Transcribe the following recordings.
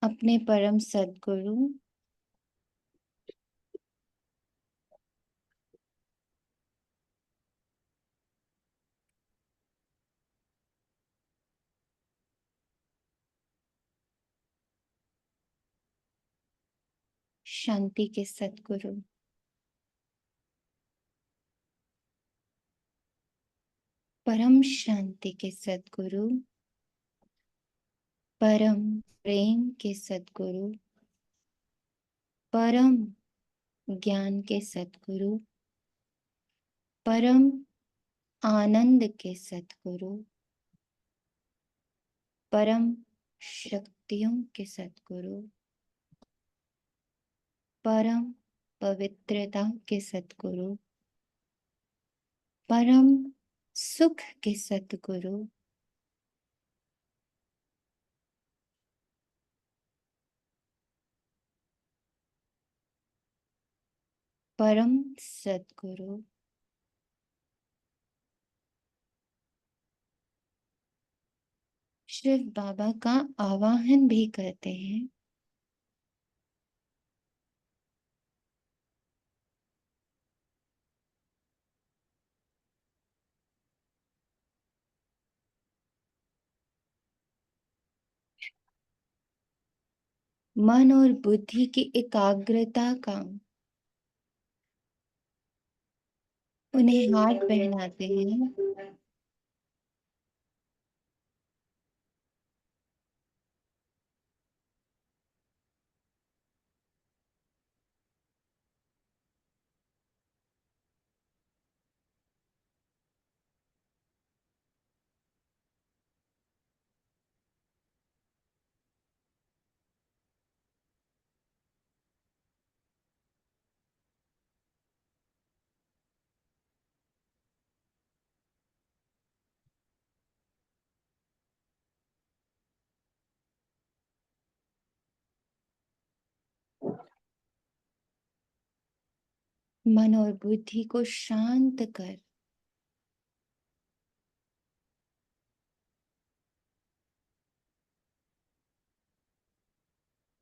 अपने परम सद्गुरु शांति के सद्गुरु परम शांति के सद्गुरु परम प्रेम के सद्गुरु परम ज्ञान के सद्गुरु परम आनंद के सद्गुरु परम शक्तियों के सद्गुरु परम पवित्रता के सद्गुरु परम सुख के सद्गुरु परम सद्गुरु शिव बाबा का आवाहन भी करते हैं। मन और बुद्धि की एकाग्रता का उन्हें हाथ पहनाते हैं। मन और बुद्धि को शांत कर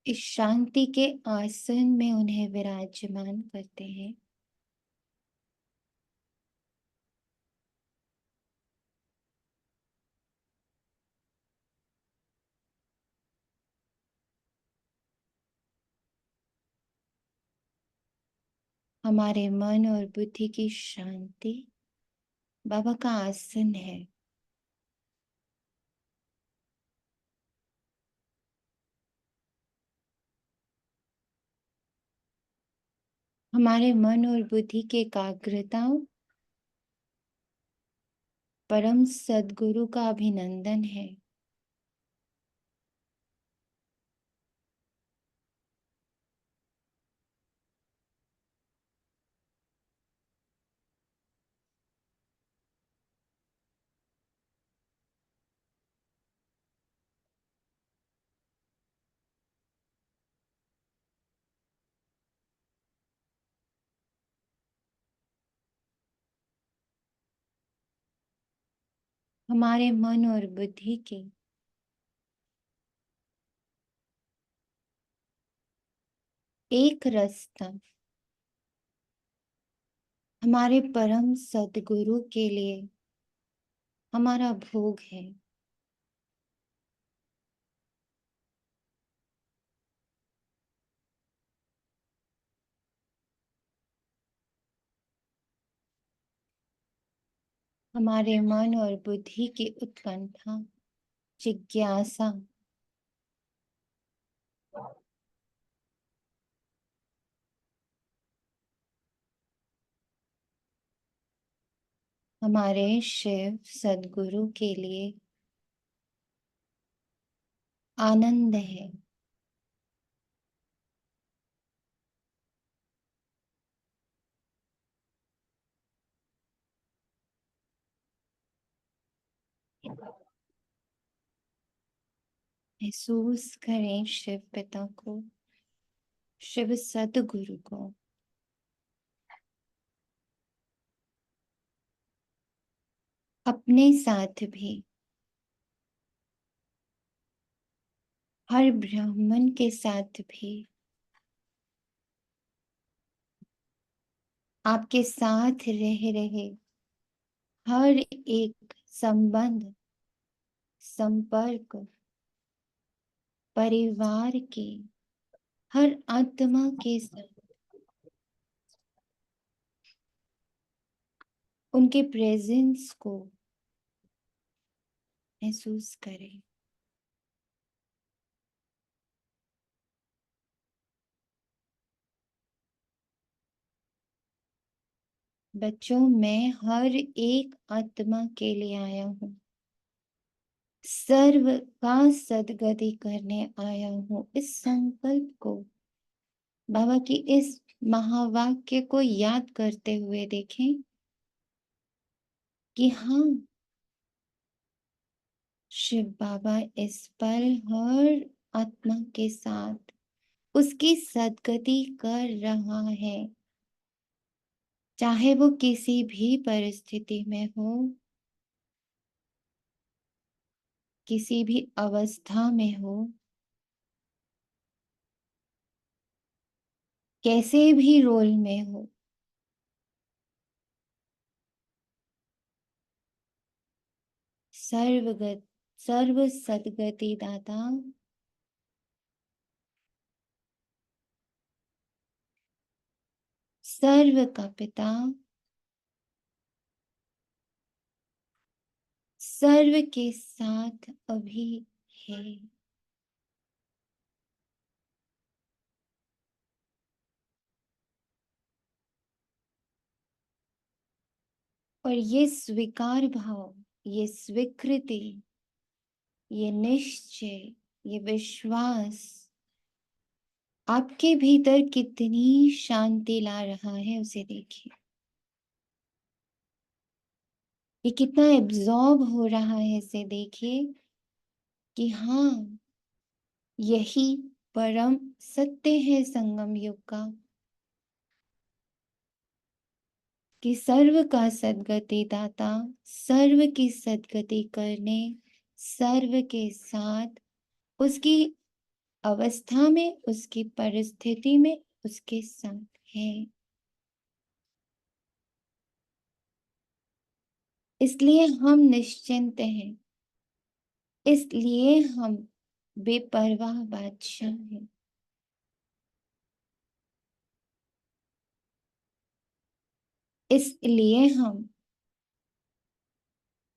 इस शांति के आसन में उन्हें विराजमान करते हैं। हमारे मन और बुद्धि की शांति बाबा का आसन है। हमारे मन और बुद्धि की एकाग्रता परम सद्गुरु का अभिनंदन है। हमारे मन और बुद्धि की एक रास्ता हमारे परम सद्गुरु के लिए हमारा भोग है। हमारे मन और बुद्धि की उत्कंठा जिज्ञासा हमारे शिव सद्गुरु के लिए आनंद है। महसूस करें शिव पिता को, शिव सद्गुरु को। अपने साथ भी हर ब्राह्मण के साथ भी आपके साथ रह रहे हर एक संबंध, संपर्क, परिवार के हर आत्मा के साथ उनके प्रेजेंस को महसूस करें। बच्चों, मैं हर एक आत्मा के लिए आया हूँ, सर्व का सद्गति करने आया हूँ। इस संकल्प को, बाबा की इस महावाक्य को याद करते हुए देखें कि हाँ, शिव बाबा इस पल हर आत्मा के साथ उसकी सद्गति कर रहा है, चाहे वो किसी भी परिस्थिति में हो, किसी भी अवस्था में हो, कैसे भी रोल में हो। सर्वगत, सर्व सद्गति दाता, सर्व का पिता, सर्व के साथ अभी है। और ये स्वीकार भाव, ये स्वीकृति, ये निश्चय, ये विश्वास आपके भीतर कितनी शांति ला रहा है, उसे देखिए। ये कितना एब्जॉर्ब हो रहा है, इसे देखिए कि हाँ, यही परम सत्य है संगम युग का, कि सर्व का सद्गति दाता सर्व की सद्गति करने, सर्व के साथ उसकी अवस्था में, उसकी परिस्थिति में उसके साथ है। इसलिए हम निश्चिंत हैं, इसलिए हम बेपरवाह बादशाह हैं, इसलिए हम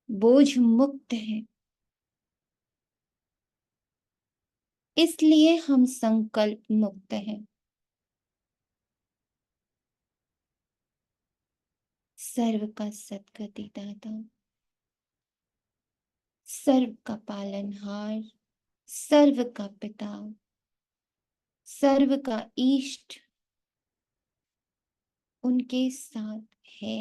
बोझ मुक्त हैं, इसलिए हम संकल्प मुक्त हैं। सर्व का सद्गति दाता, सर्व का पालनहार, सर्व का पिता, सर्व का इष्ट उनके साथ है।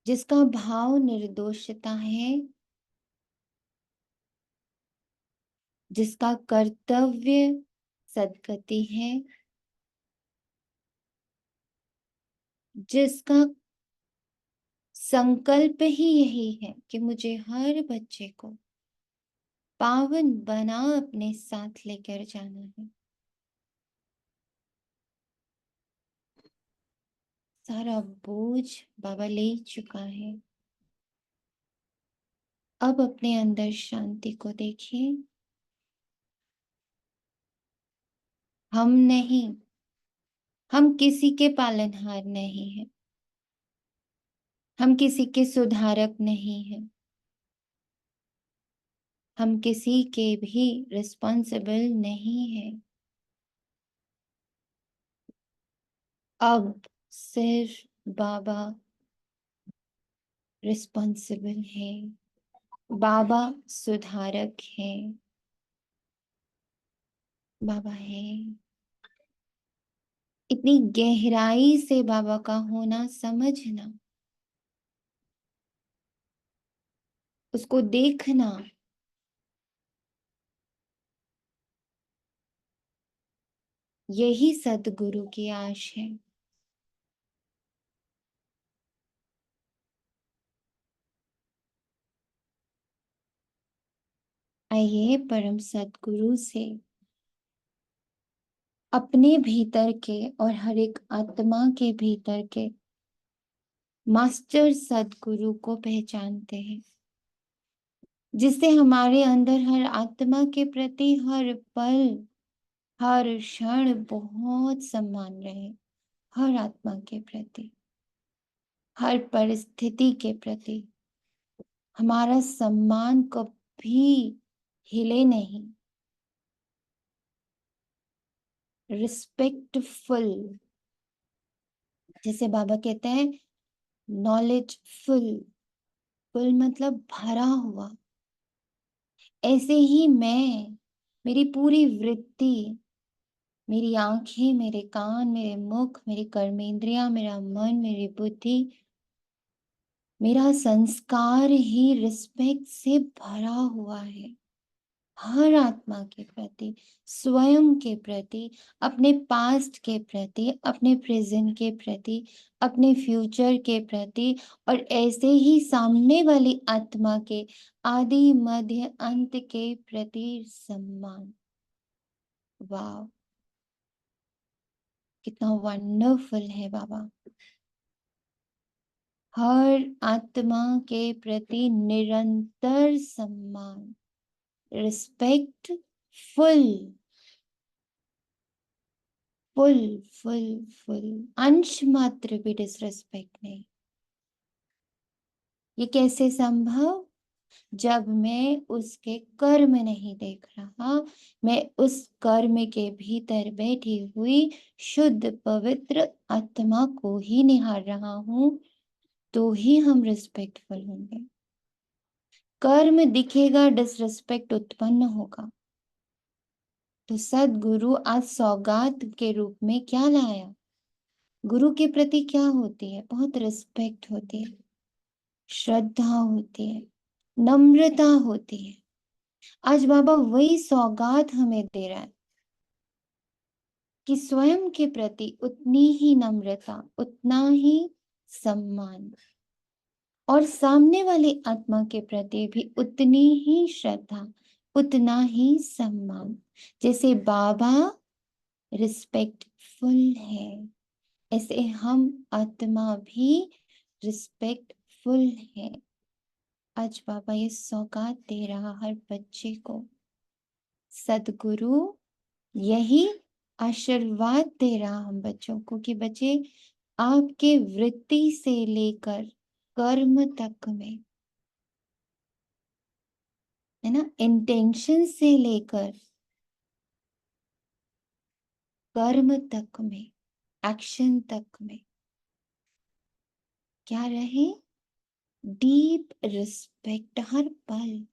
जिसका भाव निर्दोषता है, जिसका कर्तव्य सद्गति है, जिसका संकल्प ही यही है कि मुझे हर बच्चे को पावन बना अपने साथ लेकर जाना है। सारा बोझ बाबा ले चुका है। अब अपने अंदर शांति को देखिए। हम नहीं, हम किसी के पालनहार नहीं हैं, हम किसी के सुधारक नहीं हैं, हम किसी के भी रिस्पॉन्सिबल नहीं हैं। अब सिर्फ बाबा रिस्पॉन्सिबल है, बाबा सुधारक है, बाबा है। इतनी गहराई से बाबा का होना समझना, उसको देखना, यही सद्गुरु की आश है। आइए परम सद्गुरु से अपने भीतर के और हर एक आत्मा के भीतर के मास्टर सद्गुरु को पहचानते हैं, जिससे हमारे अंदर हर आत्मा के प्रति हर पल हर क्षण बहुत सम्मान रहे। हर आत्मा के प्रति, हर परिस्थिति के प्रति हमारा सम्मान कभी हिले नहीं। रिस्पेक्टफुल, जैसे बाबा कहते हैं नॉलेजफुल, फुल मतलब भरा हुआ। ऐसे ही मैं, मेरी पूरी वृत्ति, मेरी आंखें, मेरे कान, मेरे मुख, मेरी कर्मेंद्रियां, मेरा मन, मेरी बुद्धि, मेरा संस्कार ही रिस्पेक्ट से भरा हुआ है। हर आत्मा के प्रति, स्वयं के प्रति, अपने पास्ट के प्रति, अपने प्रेजेंट के प्रति, अपने फ्यूचर के प्रति, और ऐसे ही सामने वाली आत्मा के आदि मध्य अंत के प्रति सम्मान। वाह, कितना वंडरफुल है बाबा। हर आत्मा के प्रति निरंतर सम्मान, respect full, full full full, अंश मात्र भी डिसरिस्पेक्ट नहीं। ये कैसे संभव? जब मैं उसके कर्म नहीं देख रहा, मैं उस कर्म के भीतर बैठी हुई शुद्ध पवित्र आत्मा को ही निहार रहा हूं, तो ही हम रिस्पेक्टफुल होंगे। कर्म दिखेगा, डिसरिस्पेक्ट उत्पन्न होगा। तो सदगुरु आज सौगात के रूप में क्या लाया? गुरु के प्रति क्या होती है? बहुत रिस्पेक्ट होती है, श्रद्धा होती है, नम्रता होती है। आज बाबा वही सौगात हमें दे रहा है कि स्वयं के प्रति उतनी ही नम्रता, उतना ही सम्मान, और सामने वाली आत्मा के प्रति भी उतनी ही श्रद्धा, उतना ही सम्मान। जैसे बाबा रिस्पेक्टफुल है, ऐसे हम आत्मा भी रिस्पेक्टफुल है। आज बाबा ये सौगात दे रहा हर बच्चे को। सदगुरु यही आशीर्वाद दे रहा हम बच्चों को कि बच्चे, आपके वृत्ति से लेकर कर्म तक में, है ना, इंटेंशन से लेकर कर्म तक में, एक्शन तक में क्या रहे? डीप रिस्पेक्ट हर पल।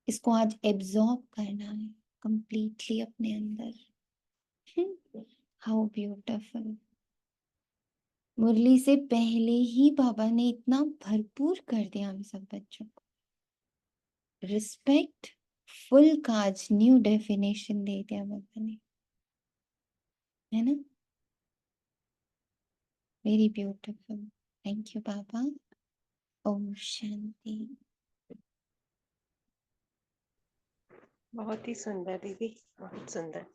इसको आज एब्जॉर्ब करना है कंप्लीटली अपने अंदर। How beautiful. मुरली से पहले ही बाबा ने इतना भरपूर कर दिया हम सब बच्चों को। रिस्पेक्ट फुल का आज न्यू डेफिनेशन दे दिया बाबा ने, है ना? Very beautiful. थैंक यू बाबा। ओम शांति। बहुत ही सुंदर दीदी, बहुत सुंदर।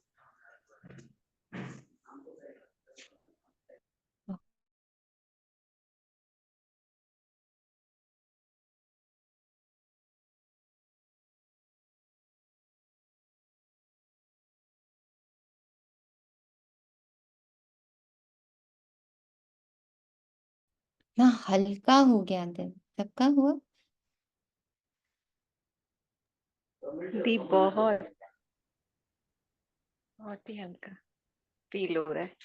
ना हल्का हो गया दिल, सबका हुआ? दी बहुत बहुत ही हल्का फील हो रहा है।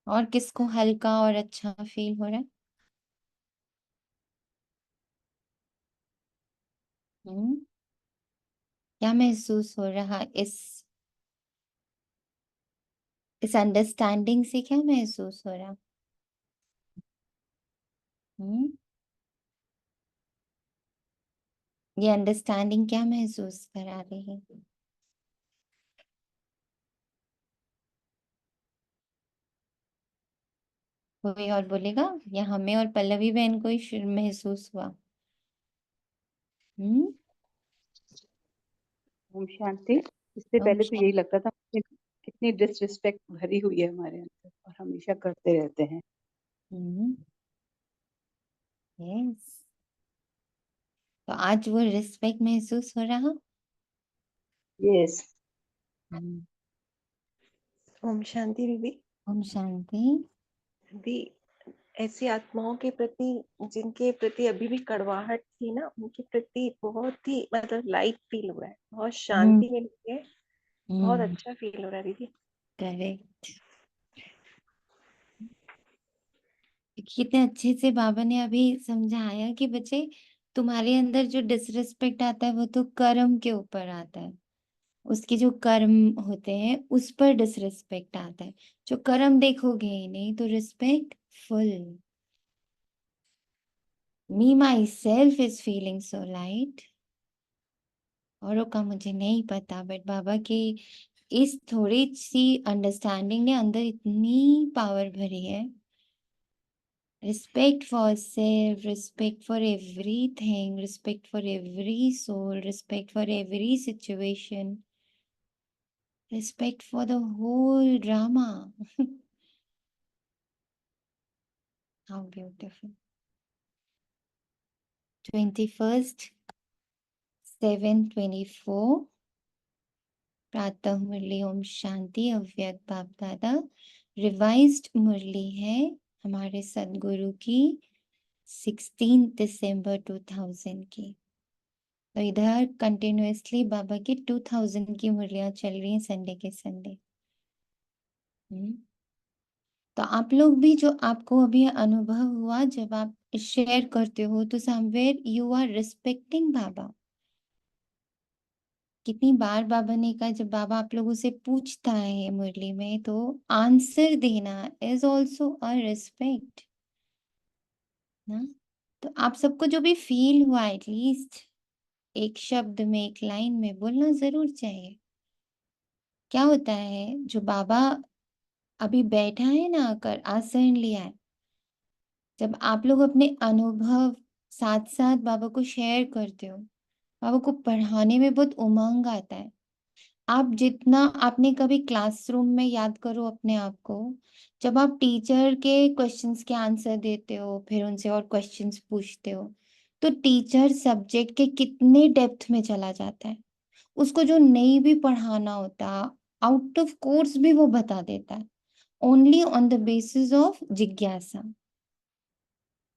और किसको हल्का और अच्छा फील हो रहा है? हम्म, क्या महसूस हो रहा इस अंडरस्टैंडिंग से? क्या महसूस हो रहा? हम्म, ये अंडरस्टैंडिंग क्या महसूस करा रही है? कोई और बोलेगा, या हमें और पल्लवी बहन को ही महसूस हुआ? हम्म। ओम शांति। इससे ओम पहले तो यही शांति। लगता था कितनी डिसरिस्पेक्ट भरी हुई है हमारे अंदर और हमेशा करते रहते हैं। हम्म। यस। तो आज वो रिस्पेक्ट महसूस हो रहा? यस। हम्म। ओम शांति दीदी। ओम शांति। दीदी, ऐसी आत्माओं के प्रति जिनके प्रति अभी भी कड़वाहट थी ना, उनके प्रति बहुत ही मतलब लाइट फील हो रहा है, बहुत हम्म। शांति मिलती है, बहुत हम्म। अच्छा फील हो रहा है दीदी। करेक्ट। कितने अच्छे से बाबा ने अभी समझाया कि बच्चे, तुम्हारे अंदर जो डिसरिस्पेक्ट आता है वो तो कर्म के ऊपर आता है। उसके जो कर्म होते हैं उस पर डिसरिस्पेक्ट आता है। जो कर्म देखोगे ही नहीं तो respect full. Me my self is feeling so light. औरों का मुझे नहीं पता, बट बाबा की इस थोड़ी सी अंडरस्टैंडिंग ने अंदर इतनी पावर भरी है। Respect for self, respect for everything, respect for every soul, respect for every situation, respect for the whole drama. How beautiful. 21st, 7:24, प्रातः मुरली ओम शांति अव्यक्त बाप दादा। रिवाइज्ड मुरली है हमारे सदगुरु की 16 दिसंबर 2000 की। तो इधर कंटिन्यूअसली बाबा की 2000 की मुरलियां चल रही हैं संडे के संडे। तो आप लोग भी, जो आपको अभी अनुभव हुआ जब आप शेयर करते हो, तो समवेयर यू आर रिस्पेक्टिंग बाबा। कितनी बार बाबा ने कहा, जब बाबा आप लोगों से पूछता है मुरली में, तो आंसर देना इज ऑल्सो अ रिस्पेक्ट ना। तो आप सबको जो भी फील हुआ, एटलीस्ट एक शब्द में, एक लाइन में बोलना जरूर चाहिए। क्या होता है, जो बाबा अभी बैठा है ना, आकर आसन लिया है, जब आप लोग अपने अनुभव साथ साथ बाबा को शेयर करते हो, बाबा को पढ़ाने में बहुत उमंग आता है। आप जितना, आपने कभी क्लासरूम में याद करो अपने आप को, जब आप टीचर के क्वेश्चंस के आंसर देते हो, फिर उनसे और क्वेश्चंस पूछते हो, तो टीचर सब्जेक्ट के कितने डेप्थ में चला जाता है। उसको जो नहीं भी पढ़ाना होता, आउट ऑफ कोर्स भी वो बता देता है, only on the basis of जिज्ञासा।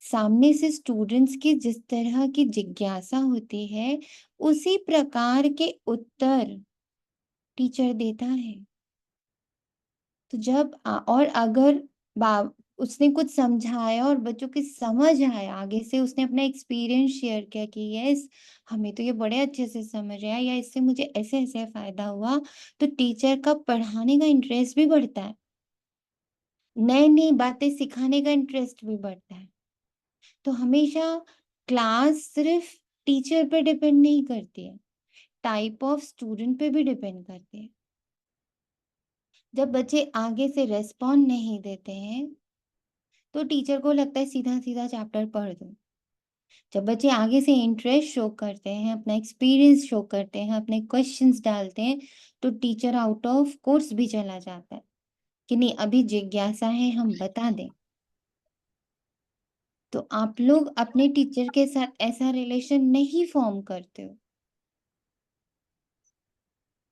सामने से स्टूडेंट्स की जिस तरह की जिज्ञासा होती है, उसी प्रकार के उत्तर टीचर देता है। तो जब और अगर उसने कुछ समझाया और बच्चों की समझ आया, आगे से उसने अपना एक्सपीरियंस शेयर किया कि यस, हमें तो ये बड़े अच्छे से समझ आया, या इससे मुझे ऐसे ऐसे फायदा हुआ, तो टीचर का पढ़ाने का इंटरेस्ट भी बढ़ता है, नई नई बातें सिखाने का इंटरेस्ट भी बढ़ता है। तो हमेशा क्लास सिर्फ टीचर पे डिपेंड नहीं करती है, टाइप ऑफ स्टूडेंट पे भी डिपेंड करती है। जब बच्चे आगे से रेस्पॉन्ड नहीं देते हैं, तो टीचर को लगता है सीधा सीधा चैप्टर पढ़ दो। जब बच्चे आगे से इंटरेस्ट शो करते हैं, अपना एक्सपीरियंस शो करते हैं, अपने क्वेश्चंस डालते हैं, तो टीचर आउट ऑफ कोर्स भी चला जाता है कि नहीं, अभी जिज्ञासा है, हम बता दें। तो आप लोग अपने टीचर के साथ ऐसा रिलेशन नहीं फॉर्म करते हो,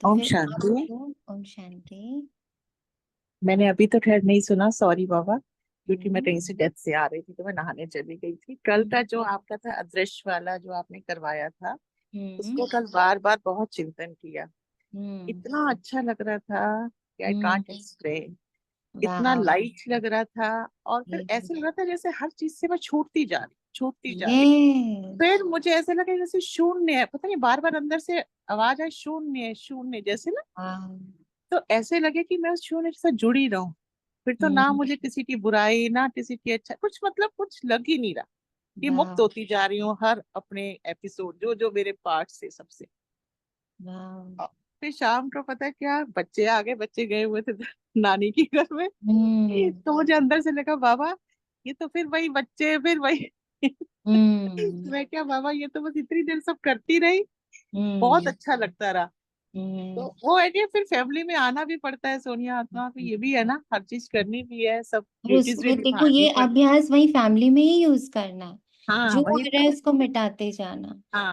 तो ओम फिर शांति। आपको। ओम शांति। मैंने अभी तो खैर नहीं सुना, सॉरी बाबा, क्योंकि मैं हम्म। कहीं से डेथ से आ रही थी तो मैं नहाने चली गई थी। कल का जो आपका था अदृश्य वाला जो आपने करवाया था, हम्म। उसको कल बार बार बहुत चिंतन किया। हम्म। इतना अच्छा लग रहा था कि आई हम्म। Can't explain. इतना वाह। लाइट लग रहा था, और फिर ऐसे लग रहा था जैसे हर चीज से मैं छूटती जा रही। यस। फिर मुझे ऐसे लगा जैसे शून्य है, पता नहीं बार बार अंदर से आवाज आई, शून्य शून्य जैसे ना। वाह। तो ऐसे लगे कि मैं उस शून्य के साथ जुड़ी रहूं। फिर तो ना हम्म। मुझे किसी की बुराई, ना किसी की अच्छा, कुछ मतलब कुछ लग ही नहीं रहा। ये मुक्त वाह। होती जा रही हूँ हर अपने एपिसोड, जो जो मेरे पार्ट से सबसे। वाह। और फिर शाम को पता है क्या, बच्चे आ गए, बच्चे गए हुए थे नानी के घर में। हम्म। तो मुझे अंदर से लगा बाबा, ये तो फिर वही बच्चे, फिर वही हम्म। मैं क्या बाबा, ये तो बस इतनी देर सब करती रही, बहुत हम्म। अच्छा लगता रहा। तो हम्म। वो है कि फिर फैमिली में आना भी पड़ता है सोनिया, आत्मा को ये भी है ना, हर चीज करनी भी है, सब और ड्यूटीज भी देखो निभानी ये पड़ती। अभ्यास वही फैमिली में ही यूज करना है। हाँ जो वही आ रहा तो। है उसको मिटाते जाना,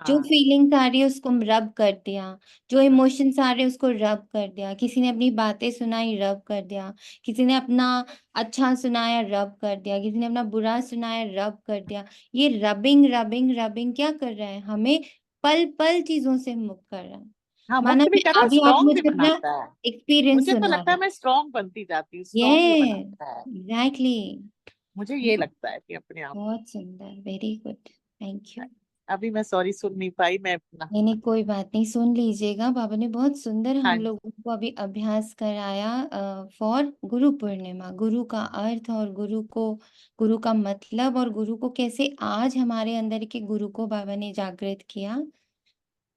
जो हाँ फीलिंग्स आ रही है उसको रब कर दिया, जो इमोशंस आ रहे हैं उसको रब कर दिया, किसी ने अपनी बातें सुनाई रब कर दिया, किसी ने अपना अच्छा सुनाया रब कर दिया, किसी ने अपना बुरा सुनाया रब कर दिया। ये रबिंग रबिंग रबिंग क्या कर रहा है, हमें पल पल चीजों से मुक्त कर रहा है। हाँ, माना मुक्त भी कि कर रहा है, अभी आप स्ट्रांग भी मुझे अपना बनाता है। एक्सपीरियंस मुझे तो सुना लगता है रहे। मैं स्ट्रांग बनती जाती हूँ, ये स्ट्रांग भी बनाता है। एग्जैक्टली। मुझे ये लगता है कि अपने आप। बहुत सुंदर, वेरी गुड, थैंक यू। अभी मैं सॉरी सुन नहीं पाई, मैं अपना। नहीं नहीं, कोई बात नहीं, सुन लीजिएगा, बाबा ने बहुत सुंदर हाँ हम लोगों को अभी अभ्यास कराया फॉर गुरु पूर्णिमा, गुरु का अर्थ और गुरु को, गुरु का मतलब और गुरु को कैसे आज हमारे अंदर के गुरु को बाबा ने जागृत किया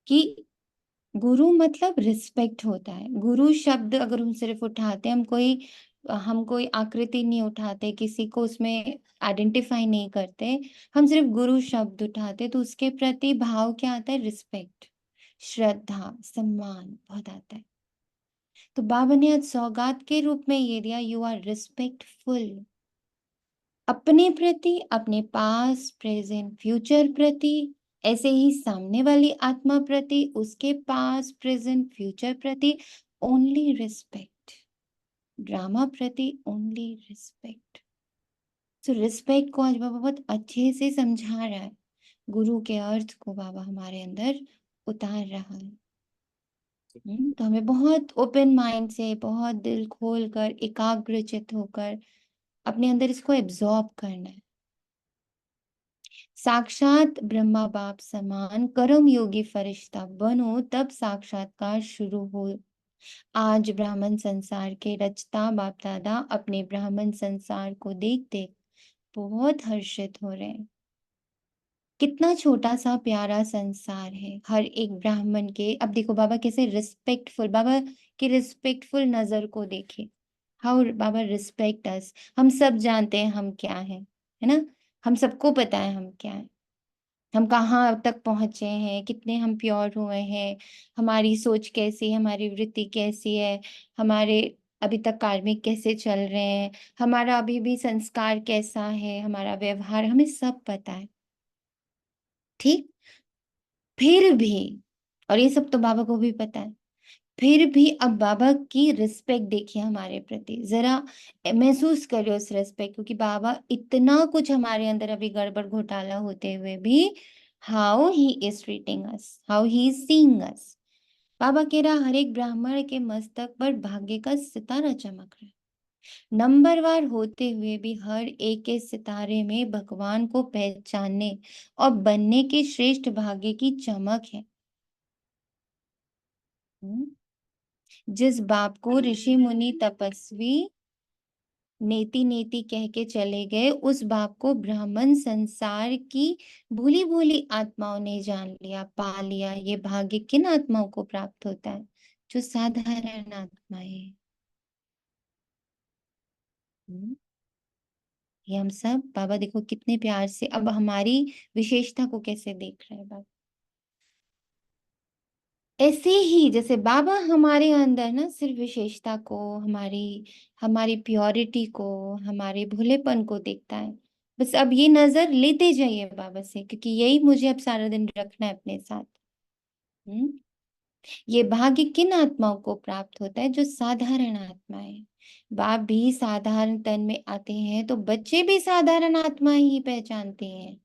कि गुरु मतलब रिस्पेक्ट होता है। गुरु शब्द अगर हम सिर्फ उठाते, हम कोई आकृति नहीं उठाते, किसी को उसमें आइडेंटिफाई नहीं करते, हम सिर्फ गुरु शब्द उठाते तो उसके प्रति भाव क्या आता है, रिस्पेक्ट, श्रद्धा, सम्मान बहुत आता है। तो बाबा ने आज सौगात के रूप में ये दिया, यू आर रिस्पेक्टफुल अपने प्रति, अपने पास प्रेजेंट फ्यूचर प्रति, ऐसे ही सामने वाली आत्मा प्रति, उसके पास प्रेजेंट फ्यूचर प्रति ओनली रिस्पेक्ट, ड्रामा प्रति ओनली रिस्पेक्ट। तो रिस्पेक्ट को आज बाबा बहुत अच्छे से समझा रहा है, गुरु के अर्थ को बाबा हमारे अंदर उतार रहा है। तो हमें बहुत ओपन माइंड से, बहुत दिल खोल कर, एकाग्रचित होकर अपने अंदर इसको एब्जॉर्ब करना है। साक्षात ब्रह्मा बाप समान कर्म योगी फरिश्ता बनो, तब साक्षात्कार शुरू हो। आज ब्राह्मण संसार के रचता बाप दादा अपने ब्राह्मण संसार को देख देख बहुत हर्षित हो रहे हैं। कितना छोटा सा प्यारा संसार है, हर एक ब्राह्मण के। अब देखो बाबा कैसे रिस्पेक्टफुल, बाबा की रिस्पेक्टफुल नजर को देखे, हाउ बाबा रिस्पेक्ट अस। हम सब जानते हैं हम क्या है ना, हम सबको पता है हम क्या है, हम कहाँ अब तक पहुंचे हैं, कितने हम प्योर हुए हैं, हमारी सोच कैसी है, हमारी वृत्ति कैसी है, हमारे अभी तक कार्मिक कैसे चल रहे हैं, हमारा अभी भी संस्कार कैसा है, हमारा व्यवहार, हमें सब पता है। ठीक, फिर भी, और ये सब तो बाबा को भी पता है, फिर भी अब बाबा की रिस्पेक्ट देखिए हमारे प्रति, जरा महसूस करिए उस रिस्पेक्ट, क्योंकि बाबा इतना कुछ हमारे अंदर अभी गड़बड़ घोटाला होते हुए भी how he is treating us, how he is seeing us. बाबा कह रहा हर एक ब्राह्मण के मस्तक पर भाग्य का सितारा चमक रहा है, नंबरवार होते हुए भी हर एक के सितारे में भगवान को पहचानने और बनने के श्रेष्ठ भाग्य की चमक है। हम्म? जिस बाप को ऋषि मुनि तपस्वी नेति नेति कह के चले गए, उस बाप को ब्राह्मण संसार की भूली भूली आत्माओं ने जान लिया, पा लिया। ये भाग्य किन आत्माओं को प्राप्त होता है, जो साधारण आत्माएं हैं। हम्म? ये हम सब, बाबा देखो कितने प्यार से अब हमारी विशेषता को कैसे देख रहे हैं बाबा। ऐसे ही जैसे बाबा हमारे अंदर ना सिर्फ विशेषता को, हमारी हमारी प्योरिटी को, हमारे भोलेपन को देखता है, बस अब ये नजर लेते जाइए बाबा से, क्योंकि यही मुझे अब सारा दिन रखना है अपने साथ। हम्म? ये भाग्य किन आत्माओं को प्राप्त होता है, जो साधारण आत्माएं। बाप भी साधारण तन में आते हैं तो बच्चे भी साधारण आत्माएं ही पहचानते हैं,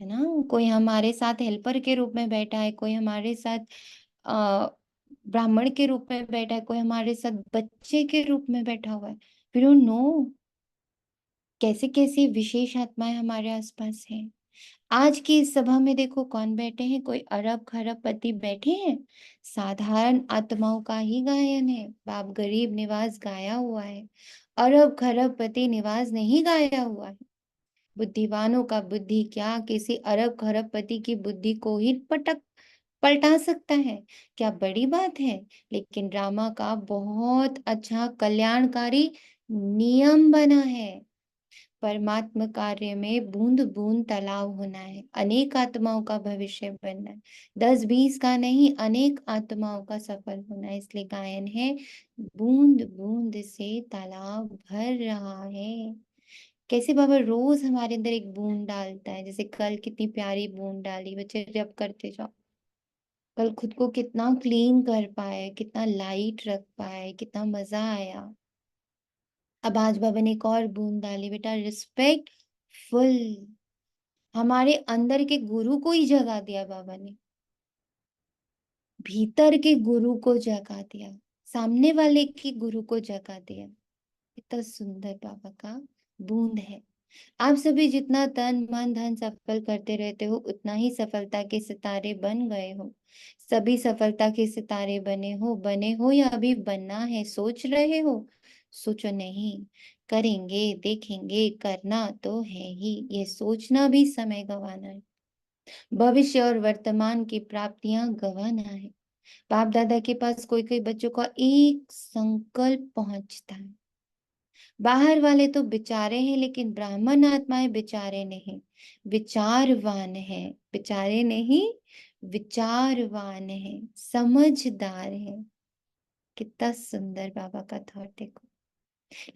है ना। कोई हमारे साथ हेल्पर के रूप में बैठा है, कोई हमारे साथ आ, ब्राह्मण के रूप में बैठा है, कोई हमारे साथ बच्चे के रूप में बैठा हुआ है। वी डोंट नो कैसे कैसे विशेष आत्माएं हमारे आसपास हैं। आज की इस सभा में देखो कौन बैठे हैं, कोई अरब खरब पति बैठे हैं, साधारण आत्माओं का ही गायन है। बाप गरीब निवास गाया हुआ है, अरब खरब पति निवास नहीं गाया हुआ है। बुद्धिमानों का बुद्धि क्या किसी अरब खरबपति की बुद्धि को ही पटक पलटा सकता है, क्या बड़ी बात है। लेकिन ड्रामा का बहुत अच्छा कल्याणकारी नियम बना है, परमात्मा कार्य में बूंद बूंद तालाब होना है, अनेक आत्माओं का भविष्य बनना है, 10-20 का नहीं, अनेक आत्माओं का सफल होना है। इसलिए गायन है, बूंद बूंद से तालाब भर रहा है। कैसे बाबा रोज हमारे अंदर एक बूंद डालता है, जैसे कल कितनी प्यारी बूंद डाली, बच्चे जब करते जाओ। कल खुद को कितना क्लीन कर पाए, कितना लाइट रख पाए, कितना मजा आया। अब आज बाबा ने एक और बूंद डाली, बेटा रिस्पेक्ट फुल। हमारे अंदर के गुरु को ही जगा दिया बाबा ने, भीतर के गुरु को जगा दिया, सामने वाले के गुरु को जगा दिया। इतना सुंदर बाबा का बूंद है। आप सभी जितना तन मन धन सफल करते रहते हो, उतना ही सफलता के सितारे बन गए हो। सभी सफलता के सितारे बने हो या अभी बनना है, सोच रहे हो? सोचो नहीं, करेंगे, देखेंगे, करना तो है ही। ये सोचना भी समय गंवाना है, भविष्य और वर्तमान की प्राप्तियां गंवाना है। बाप दादा के पास कोई कोई बच्चों का एक संकल्प पहुंचता है। बाहर वाले तो बेचारे हैं, लेकिन ब्राह्मण आत्माएं बेचारे नहीं, विचारवान है। बेचारे नहीं, विचारवान है, समझदार है। कितना सुंदर बाबा का थॉट देखो।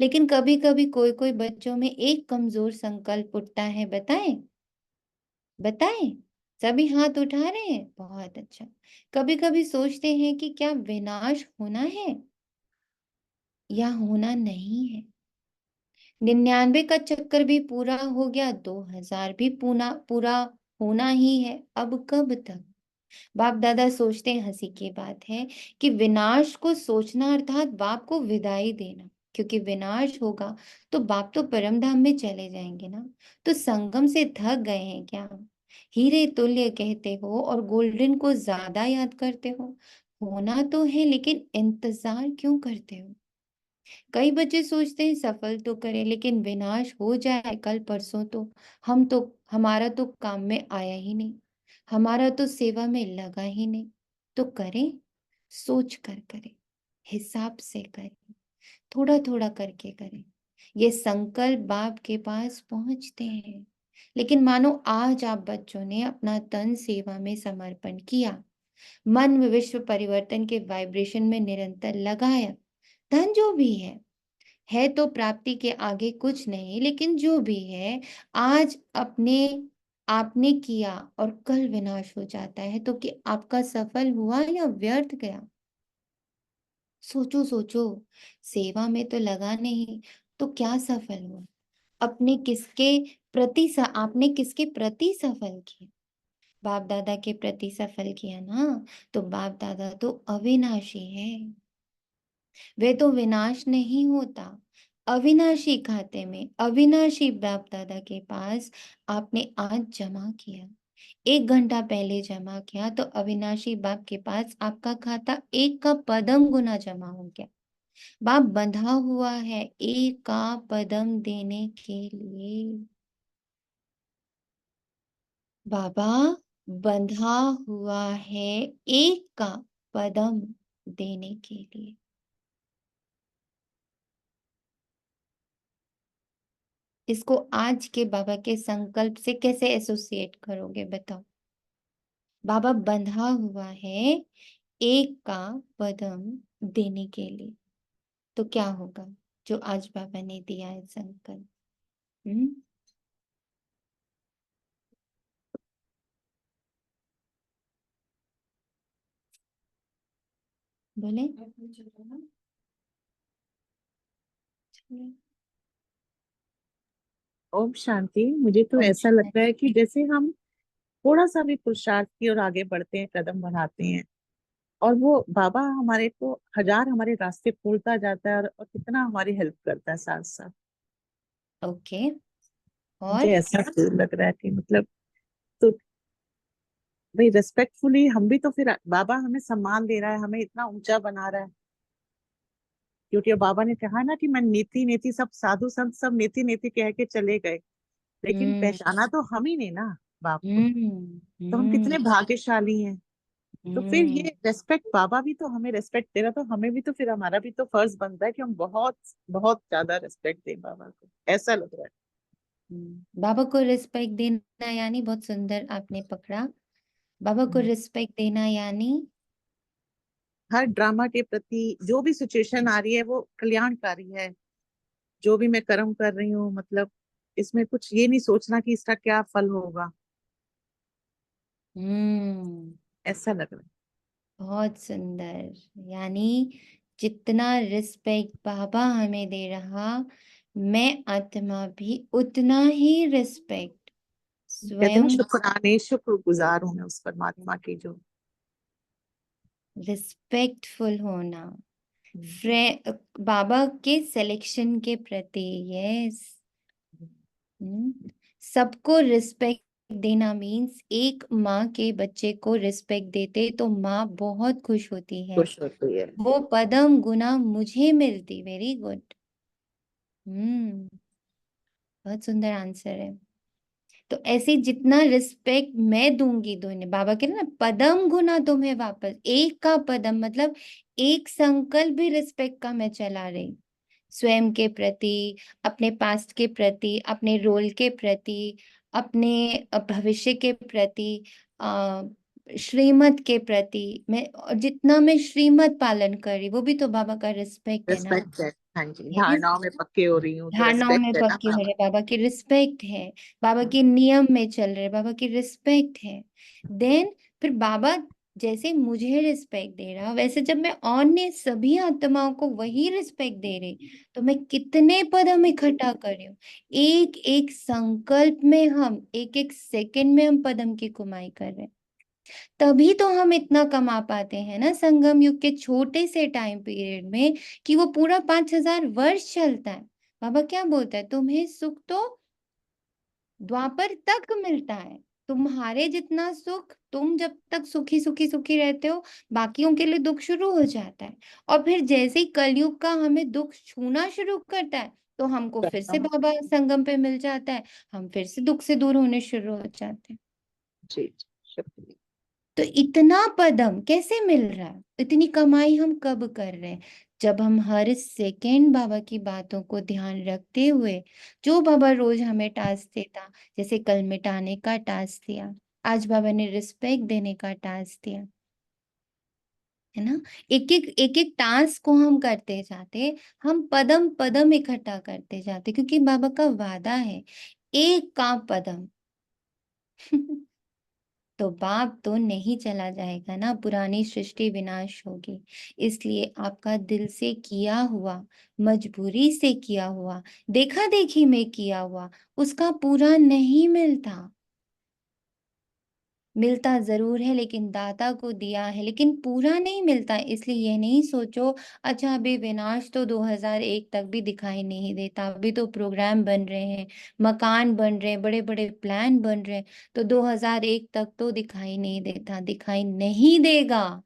लेकिन कभी कभी कोई कोई बच्चों में एक कमजोर संकल्प उठता है। बताएं? बताएं? सभी हाथ उठा रहे हैं, बहुत अच्छा। कभी कभी सोचते हैं कि क्या विनाश होना है या होना नहीं है। 99 का चक्कर भी पूरा हो गया, 2000 भी पूरा पूरा होना ही है। अब कब तक? बाप दादा सोचते हैं, हंसी की बात है कि विनाश को सोचना अर्थात बाप को विदाई देना, क्योंकि विनाश होगा तो बाप तो परम धाम में चले जाएंगे ना। तो संगम से थक गए हैं क्या? हीरे तुल्य कहते हो और गोल्डन को ज्यादा याद करते हो। होना तो है, लेकिन इंतजार क्यों करते हो? कई बच्चे सोचते हैं सफल तो करें, लेकिन विनाश हो जाए कल परसों तो हम तो, हमारा तो काम में आया ही नहीं, हमारा तो सेवा में लगा ही नहीं। तो करें, सोच कर करें, हिसाब से करें, थोड़ा थोड़ा करके करें। ये संकल्प बाप के पास पहुंचते हैं। लेकिन मानो आज आप बच्चों ने अपना तन सेवा में समर्पण किया, मन में विश्व परिवर्तन के वाइब्रेशन में निरंतर लगाया। धन जो भी है तो प्राप्ति के आगे कुछ नहीं, लेकिन जो भी है आज अपने आपने किया और कल विनाश हो जाता है, तो कि आपका सफल हुआ या व्यर्थ गया? सोचो सोचो, सेवा में तो लगा नहीं तो क्या सफल हुआ? अपने किसके प्रति आपने किसके प्रति सफल किया? बाप दादा के प्रति सफल किया ना। तो बाप दादा तो अविनाशी है, वे तो विनाश नहीं होता। अविनाशी खाते में अविनाशी बाप दादा के पास आपने आज जमा किया, 1 घंटा पहले जमा किया, तो अविनाशी बाप के पास आपका खाता 1 का पदम गुना जमा हो गया। बाप बंधा हुआ है 1 का पदम देने के लिए। बाबा बंधा हुआ है 1 का पदम देने के लिए। इसको आज के बाबा के संकल्प से कैसे एसोसिएट करोगे, बताओ? बाबा बंधा हुआ है 1 का पदम देने के लिए, तो क्या होगा जो आज बाबा ने दिया है संकल्प? हम्म, बोले? ओम शांति। मुझे तो ओम ऐसा लगता है कि जैसे हम थोड़ा सा भी पुरुषार्थ की ओर आगे बढ़ते हैं, कदम बढ़ाते हैं, और वो बाबा हमारे को हजार हमारे रास्ते खोलता जाता है, और कितना हमारी हेल्प करता है साथ साथ। ओके। मुझे और ऐसा फील लग रहा है कि मतलब, तो भाई रेस्पेक्टफुली हम भी तो फिर, बाबा हमें सम्मान दे रहा है, हमें इतना ऊंचा बना रहा है, क्योंकि अब बाबा ने कहा ना कि मैं नीति नीति, सब साधु संत सब नीति नीति कह के चले गए, लेकिन हम्म पहचाना तो हम ही ने ना बाप को। हम्म तो हम हम्म कितने भाग्यशाली हैं। तो फिर हम्म ये रेस्पेक्ट, बाबा भी तो हमें रेस्पेक्ट दे रहा, तो हमें भी तो फिर, हमारा भी तो फर्ज बनता है कि हम बहुत बहुत ज्यादा रेस्पेक्ट दें बाबा को, ऐसा लग रहा है। बाबा को रिस्पेक्ट देना यानी, बहुत सुंदर आपने पकड़ा, बाबा को रिस्पेक्ट देना यानी हर ड्रामा के प्रति जो भी सिचुएशन आ रही है वो कल्याणकारी है। जो भी मैं कर्म कर रही हूँ, मतलब इसमें कुछ ये नहीं सोचना कि इसका क्या फल होगा, हम्म, ऐसा लग रहा बहुत सुंदर। यानी जितना रिस्पेक्ट बाबा हमें दे रहा, मैं आत्मा भी उतना ही रिस्पेक्ट है। कहते हैं ना, स्वयं, शुक्राने शुक्रगुजार हूं मैं उस परमात्मा की जो। रिस्पेक्टफुल होना फ्रे बाबा के सिलेक्शन के प्रति। यस, सबको रिस्पेक्ट देना मीन्स, एक माँ के बच्चे को रिस्पेक्ट देते तो माँ बहुत खुश होती है, खुश होती है। वो पदम गुना मुझे मिलती। Very good. हम्म, बहुत सुंदर आंसर है। तो ऐसे जितना रिस्पेक्ट मैं दूंगी दोनों, बाबा कह रहे ना, पदम गुना तुम्हें वापस, एक का पदम मतलब एक संकल्प भी रिस्पेक्ट का मैं चला रही, स्वयं के प्रति, अपने पास्ट के प्रति, अपने रोल के प्रति, अपने भविष्य के प्रति, आ, श्रीमत के प्रति, मैं और जितना मैं श्रीमत पालन कर रही, वो भी तो बाबा का रिस्पेक्ट है ना। रिस्पेक्ट है। हाँ जी, Yes? धारणाओं में पक्के हो रही हूँ तो धारणाओं में रिस्पेक्ट है ना पक्के हो बाबा। रहे, बाबा की रिस्पेक्ट है, बाबा के नियम में चल रहे, बाबा की रिस्पेक्ट है। देन फिर बाबा जैसे मुझे रिस्पेक्ट दे रहा, वैसे जब मैं अन्य सभी आत्माओं को वही रिस्पेक्ट दे रही, तो मैं कितने पद हम इकट्ठा कर रही हूँ। एक एक संकल्प में हम, एक एक सेकंड में हम पदम की कमाई कर रहे हैं। तभी तो हम इतना कमा पाते हैं ना संगम युग के छोटे से टाइम पीरियड में, कि वो पूरा 5,000 वर्ष चलता है। बाबा क्या बोलता है, तुम्हें सुख तो द्वापर तक मिलता है, तुम्हारे जितना सुख, तुम जब तक सुखी सुखी सुखी रहते हो, बाकियों के लिए दुख शुरू हो जाता है। और फिर जैसे ही कलयुग का हमें दुख छूना शुरू करता है, तो हमको फिर से बाबा संगम पे मिल जाता है, हम फिर से दुख से दूर होने शुरू हो जाते हैं। जी जी, शुक्रिया। तो इतना पदम कैसे मिल रहा है, इतनी कमाई हम कब कर रहे हैं, जब हम हर सेकेंड बाबा की बातों को ध्यान रखते हुए, जो बाबा रोज हमें टास्क देता, जैसे कल मिटाने का टास्क दिया, आज बाबा ने रिस्पेक्ट देने का टास्क दिया, है ना। एक एक टास्क को हम करते जाते, हम पदम पदम इकट्ठा करते जाते, क्योंकि बाबा का वादा है, एक का पदम तो बाप तो नहीं चला जाएगा ना, पुरानी सृष्टि विनाश होगी। इसलिए आपका दिल से किया हुआ, मजबूरी से किया हुआ, देखा देखी में किया हुआ, उसका पूरा नहीं मिलता। मिलता जरूर है, लेकिन दाता को दिया है, लेकिन पूरा नहीं मिलता। इसलिए ये नहीं सोचो, अच्छा अभी विनाश तो 2001 तक भी दिखाई नहीं देता, अभी तो प्रोग्राम बन रहे हैं, मकान बन रहे हैं, बड़े बड़े प्लान बन रहे हैं, तो 2001 तक तो दिखाई नहीं देता। दिखाई नहीं देगा,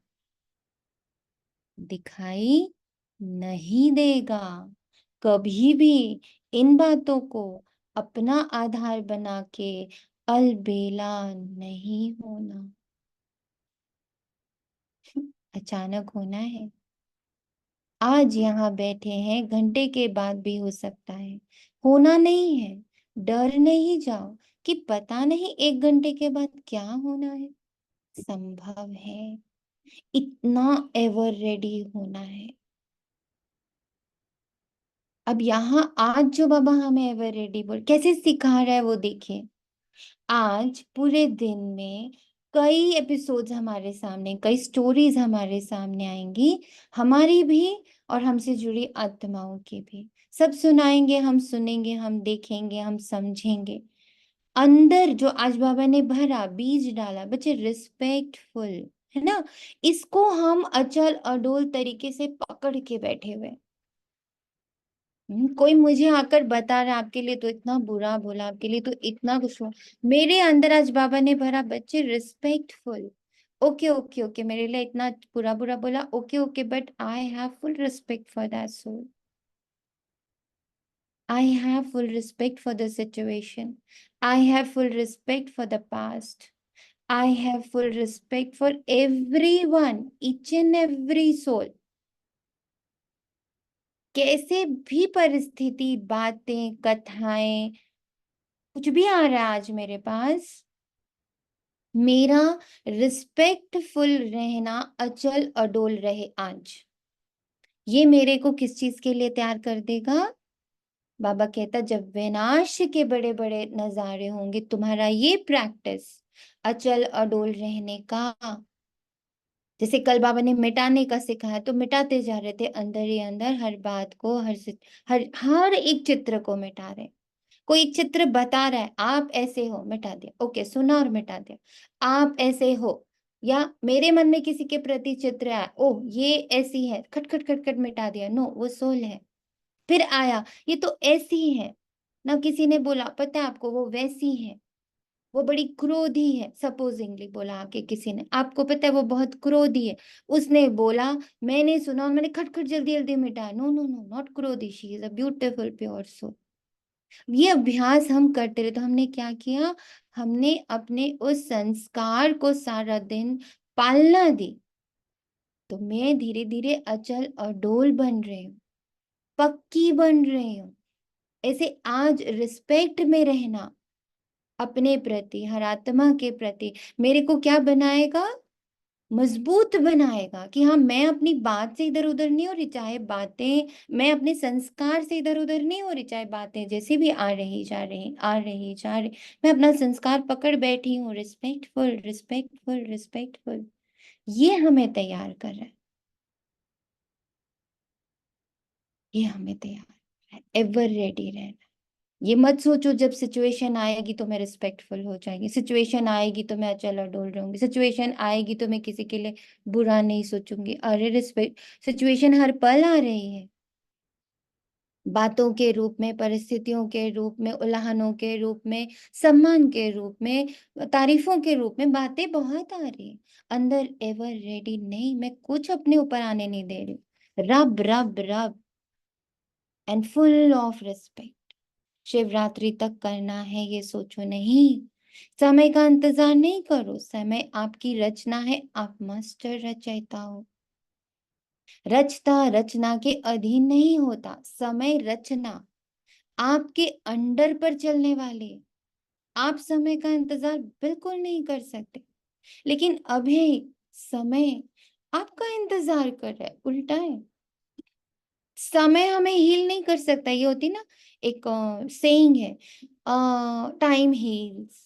दिखाई नहीं देगा कभी भी। इन बातों को अपना आधार बना के अलबेला नहीं होना, अचानक होना है। आज यहाँ बैठे हैं, घंटे के बाद भी हो सकता है, होना नहीं है। डर नहीं जाओ कि पता नहीं 1 घंटे के बाद क्या होना है, संभव है। इतना एवर रेडी होना है। अब यहाँ आज जो बाबा हमें एवर रेडी बोल कैसे सिखा रहा है वो देखिए। आज पूरे दिन में कई एपिसोड्स हमारे सामने, कई स्टोरीज हमारे सामने आएंगी, हमारी भी और हमसे जुड़ी आत्माओं की भी। सब सुनाएंगे, हम सुनेंगे, हम देखेंगे, हम समझेंगे। अंदर जो आज बाबा ने भरा, बीज डाला, बच्चे रिस्पेक्टफुल, है ना, इसको हम अचल अडोल तरीके से पकड़ के बैठे हुए। कोई मुझे आकर बता रहा आपके लिए तो इतना बुरा बोला, आपके लिए तो इतना कुछ हुआ, मेरे अंदर आज बाबा ने भरा, बच्चे रिस्पेक्टफुल। ओके ओके ओके, मेरे लिए इतना बुरा बुरा बोला, okay okay, but I have full respect for that soul. I have full respect for the situation. I have full respect for the past. I have full respect for everyone, each and every soul. कैसे भी परिस्थिति, बातें, कथाएं, कुछ भी आ रहा है आज मेरे पास, मेरा रिस्पेक्टफुल रहना अचल अडोल रहे आज, ये मेरे को किस चीज के लिए तैयार कर देगा? बाबा कहता जब विनाश के बड़े बड़े नजारे होंगे, तुम्हारा ये प्रैक्टिस अचल अडोल रहने का, जैसे कल बाबा ने मिटाने का सिखाया, तो मिटाते जा रहे थे अंदर ही अंदर हर बात को, हर एक चित्र को मिटा रहे। कोई एक चित्र बता रहा है आप ऐसे हो, मिटा दिया, ओके सुना और मिटा दिया। आप ऐसे हो, या मेरे मन में किसी के प्रति चित्र है, ओ ये ऐसी है, खट खट खट खट मिटा दिया, नो वो सोल है। फिर आया, ये तो ऐसी है ना, किसी ने बोला पता है आपको वो वैसी है, वो बड़ी क्रोधी है, सपोजिंगली बोला आके किसी ने, आपको पता है वो बहुत क्रोधी है, उसने बोला, मैंने सुना और मैंने खटखट जल्दी जल्दी मिटाया, नो नो नो नॉट क्रोधी, she is a beautiful pure soul. ये अभ्यास हम करते रहे, तो हमने क्या किया, हमने अपने उस संस्कार को सारा दिन पालना दी, तो मैं धीरे धीरे अचल अडोल बन रही हूँ, पक्की बन रही हूँ। ऐसे आज रिस्पेक्ट में रहना अपने प्रति, हर आत्मा के प्रति, मेरे को क्या बनाएगा, मजबूत बनाएगा कि हाँ मैं अपनी बात से इधर उधर नहीं हो रही, चाहे बातें, मैं अपने संस्कार से इधर उधर नहीं हो रही, चाहे बातें जैसी भी आ रही जा रही, आ रही जा रही, मैं अपना संस्कार पकड़ बैठी हूँ, रिस्पेक्टफुल रिस्पेक्टफुल रिस्पेक्टफुल। ये हमें तैयार कर रहा है, ये हमें तैयार है, एवर रेडी रहना। ये मत सोचो जब सिचुएशन आएगी तो मैं रिस्पेक्टफुल हो जाएगी, सिचुएशन आएगी तो मैं अचल अडोल रहूंगी, सिचुएशन आएगी तो मैं किसी के लिए बुरा नहीं सोचूंगी। अरे रिस्पेक्ट, सिचुएशन हर पल आ रही है, बातों के रूप में, परिस्थितियों के रूप में, उल्हानों के रूप में, सम्मान के रूप में, तारीफों के रूप में, बातें बहुत आ रही है। अंदर एवर रेडी नहीं, मैं कुछ अपने ऊपर आने नहीं दे रही, रब रब रब and full of respect. Shivratri तक करना है ये सोचो नहीं, समय का इंतजार नहीं करो, समय आपकी रचना है, आप मास्टर रचयिता हो। रचता रचना के अधीन नहीं होता, समय रचना आपके अंडर पर चलने वाली है, आप समय का इंतजार बिल्कुल नहीं कर सकते, लेकिन अभी समय आपका इंतजार कर रहा है, उल्टा है। समय हमें हील नहीं कर सकता, ये होती ना एक सेइंग है, time heals,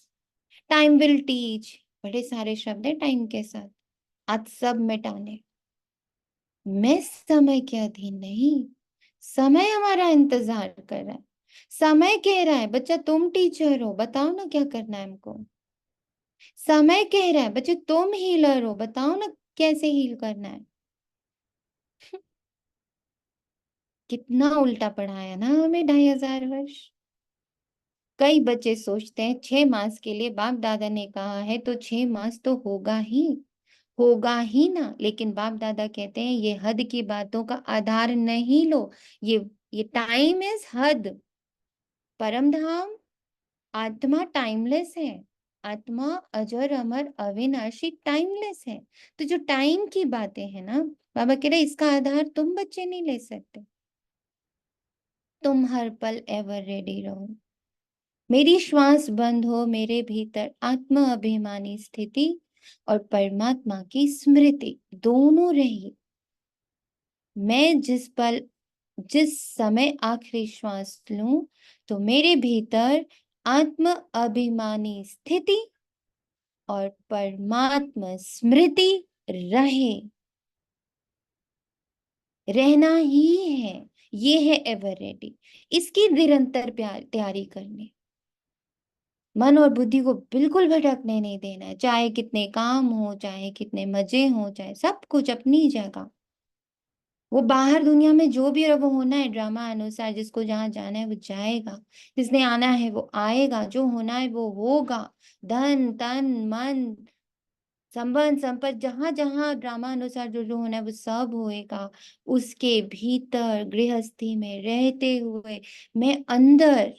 time will teach, बड़े सारे शब्द है टाइम के साथ, आज सब मिटाने। मैं समय के अधीन नहीं, समय हमारा इंतजार कर रहा है, समय कह रहा है बच्चा तुम टीचर हो, बताओ ना क्या करना है हमको। समय कह रहा है बच्चे तुम हीलर हो, बताओ ना कैसे हील करना है। कितना उल्टा पढ़ाया ना हमें 2500 वर्ष। कई बच्चे सोचते हैं 6 मास के लिए बाप दादा ने कहा है तो 6 मास तो होगा ही ना, लेकिन बाप दादा कहते हैं ये हद की बातों का आधार नहीं लो, ये टाइम इज हद। परम धाम, आत्मा टाइमलेस है, आत्मा अजर अमर अविनाशी टाइमलेस है। तो जो टाइम की बातें हैं ना, बाबा कह रहे इसका आधार तुम बच्चे नहीं ले सकते, तुम हर पल एवर रेडी रहो। मेरी श्वास बंद हो, मेरे भीतर आत्म अभिमानी स्थिति और परमात्मा की स्मृति दोनों रही। मैं जिस समय आखिरी श्वास लूं, तो मेरे भीतर आत्म अभिमानी स्थिति और परमात्मा स्मृति रहे, रहना ही है। ये है एवर रेडी, इसकी निरंतर तैयारी करनी, मन और बुद्धि को बिल्कुल भटकने नहीं देना है, चाहे कितने काम हो, चाहे कितने मजे हो, चाहे सब कुछ अपनी जगह। वो बाहर दुनिया में जो भी वो होना है ड्रामा अनुसार, जिसको जहां जाना है वो जाएगा, जिसने आना है वो आएगा, जो होना है वो होगा। धन तन मन संबंध संपत्ति, जहां जहां ड्रामा अनुसार जो जो होना है वो सब होएगा। उसके भीतर गृहस्थी में रहते हुए मैं अंदर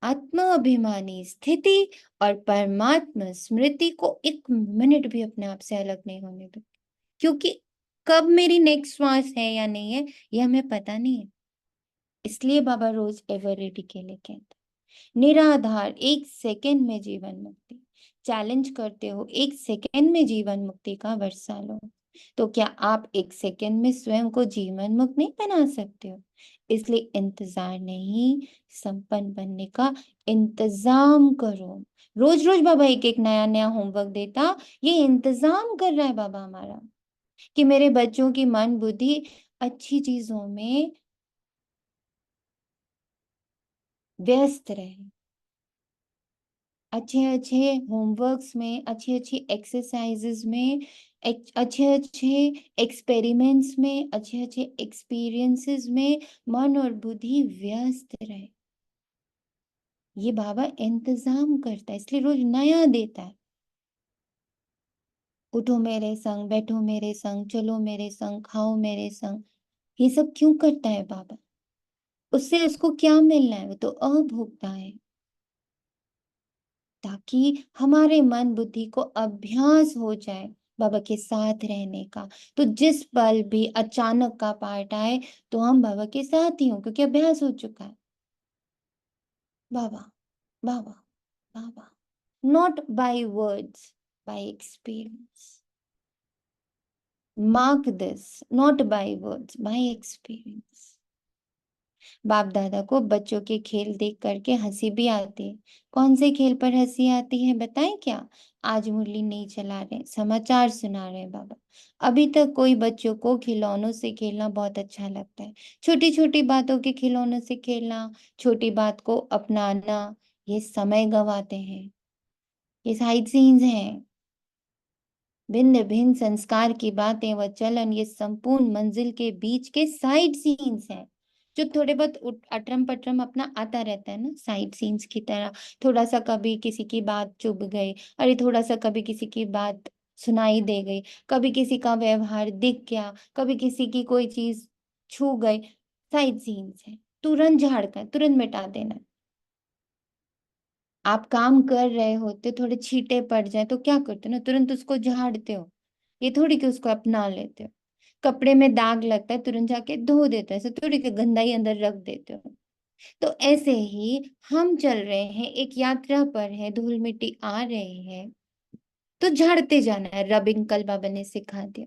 आत्म अभिमानी स्थिति और परमात्मा स्मृति को 1 मिनट भी अपने आप से अलग नहीं होने दूं, क्योंकि कब मेरी नेक्स्ट श्वास है या नहीं है ये हमें पता नहीं है। इसलिए बाबा रोज एवर रेडी के लिए कहते, निराधार 1 सेकेंड में जीवन मुक्ति। चैलेंज करते हो 1 सेकेंड में जीवन मुक्ति का वर्षा लो, तो क्या आप 1 सेकेंड में स्वयं को जीवन मुक्त नहीं बना सकते हो? इसलिए इंतजार नहीं, संपन्न बनने का इंतजाम करो। रोज रोज बाबा एक एक नया नया होमवर्क देता, ये इंतजाम कर रहा है बाबा हमारा कि मेरे बच्चों की मन बुद्धि अच्छी चीजों में व्यस्त रहे, अच्छे अच्छे होमवर्क्स में, अच्छी अच्छी एक्सरसाइजेस में, अच्छे अच्छे एक्सपेरिमेंट्स में, अच्छे अच्छे एक्सपीरियंसेस में मन और बुद्धि व्यस्त रहे। ये बाबा इंतजाम करता है, इसलिए रोज नया देता है। उठो मेरे संग, बैठो मेरे संग, चलो मेरे संग, खाओ मेरे संग। ये सब क्यों करता है बाबा? उससे उसको क्या मिलना है? वो तो अभोक्ता है, ताकि हमारे मन बुद्धि को अभ्यास हो जाए बाबा के साथ रहने का। तो जिस पल भी अचानक का पार्ट आए तो हम बाबा के साथ ही हों, क्योंकि अभ्यास हो चुका है। बाबा बाबा बाबा, not by words, by experience. Mark this, not by words, by experience. बाप दादा को बच्चों के खेल देख करके हंसी भी आती है। कौन से खेल पर हंसी आती है बताएं क्या? आज मुरली नहीं चला रहे, समाचार सुना रहे हैं बाबा। अभी तक कोई बच्चों को खिलौनों से खेलना बहुत अच्छा लगता है। छोटी छोटी बातों के खिलौनों से खेलना, छोटी बात को अपनाना, ये समय गवाते हैं। ये साइड सीन्स हैं। भिन्न भिन्न संस्कार की बातें व चलन, ये संपूर्ण मंजिल के बीच के साइड सीन्स हैं, जो थोड़े बहुत अटरम पटरम अपना आता रहता है ना, साइड सीन्स की तरह। थोड़ा सा कभी किसी की बात चुभ गई, अरे थोड़ा सा कभी किसी की बात सुनाई दे गई, कभी किसी का व्यवहार दिख गया, कभी किसी की कोई चीज छू गई, साइड सीन्स है। तुरंत झाड़ कर तुरंत मिटा देना। आप काम कर रहे होते, थोड़े छींटे पड़ जाए तो क्या करते हो ना, तुरंत उसको झाड़ते हो। ये थोड़ी कि उसको अपना लेते हो। कपड़े में दाग लगता है, तुरंत जाके धो देते हो, ऐसे थोड़ी कि गंदा ही अंदर रख देते हो। तो ऐसे ही हम चल रहे हैं, एक यात्रा पर है, धूल मिट्टी आ रहे हैं, तो झाड़ते जाना है। रबिंग कल बाबा ने सिखा दिया।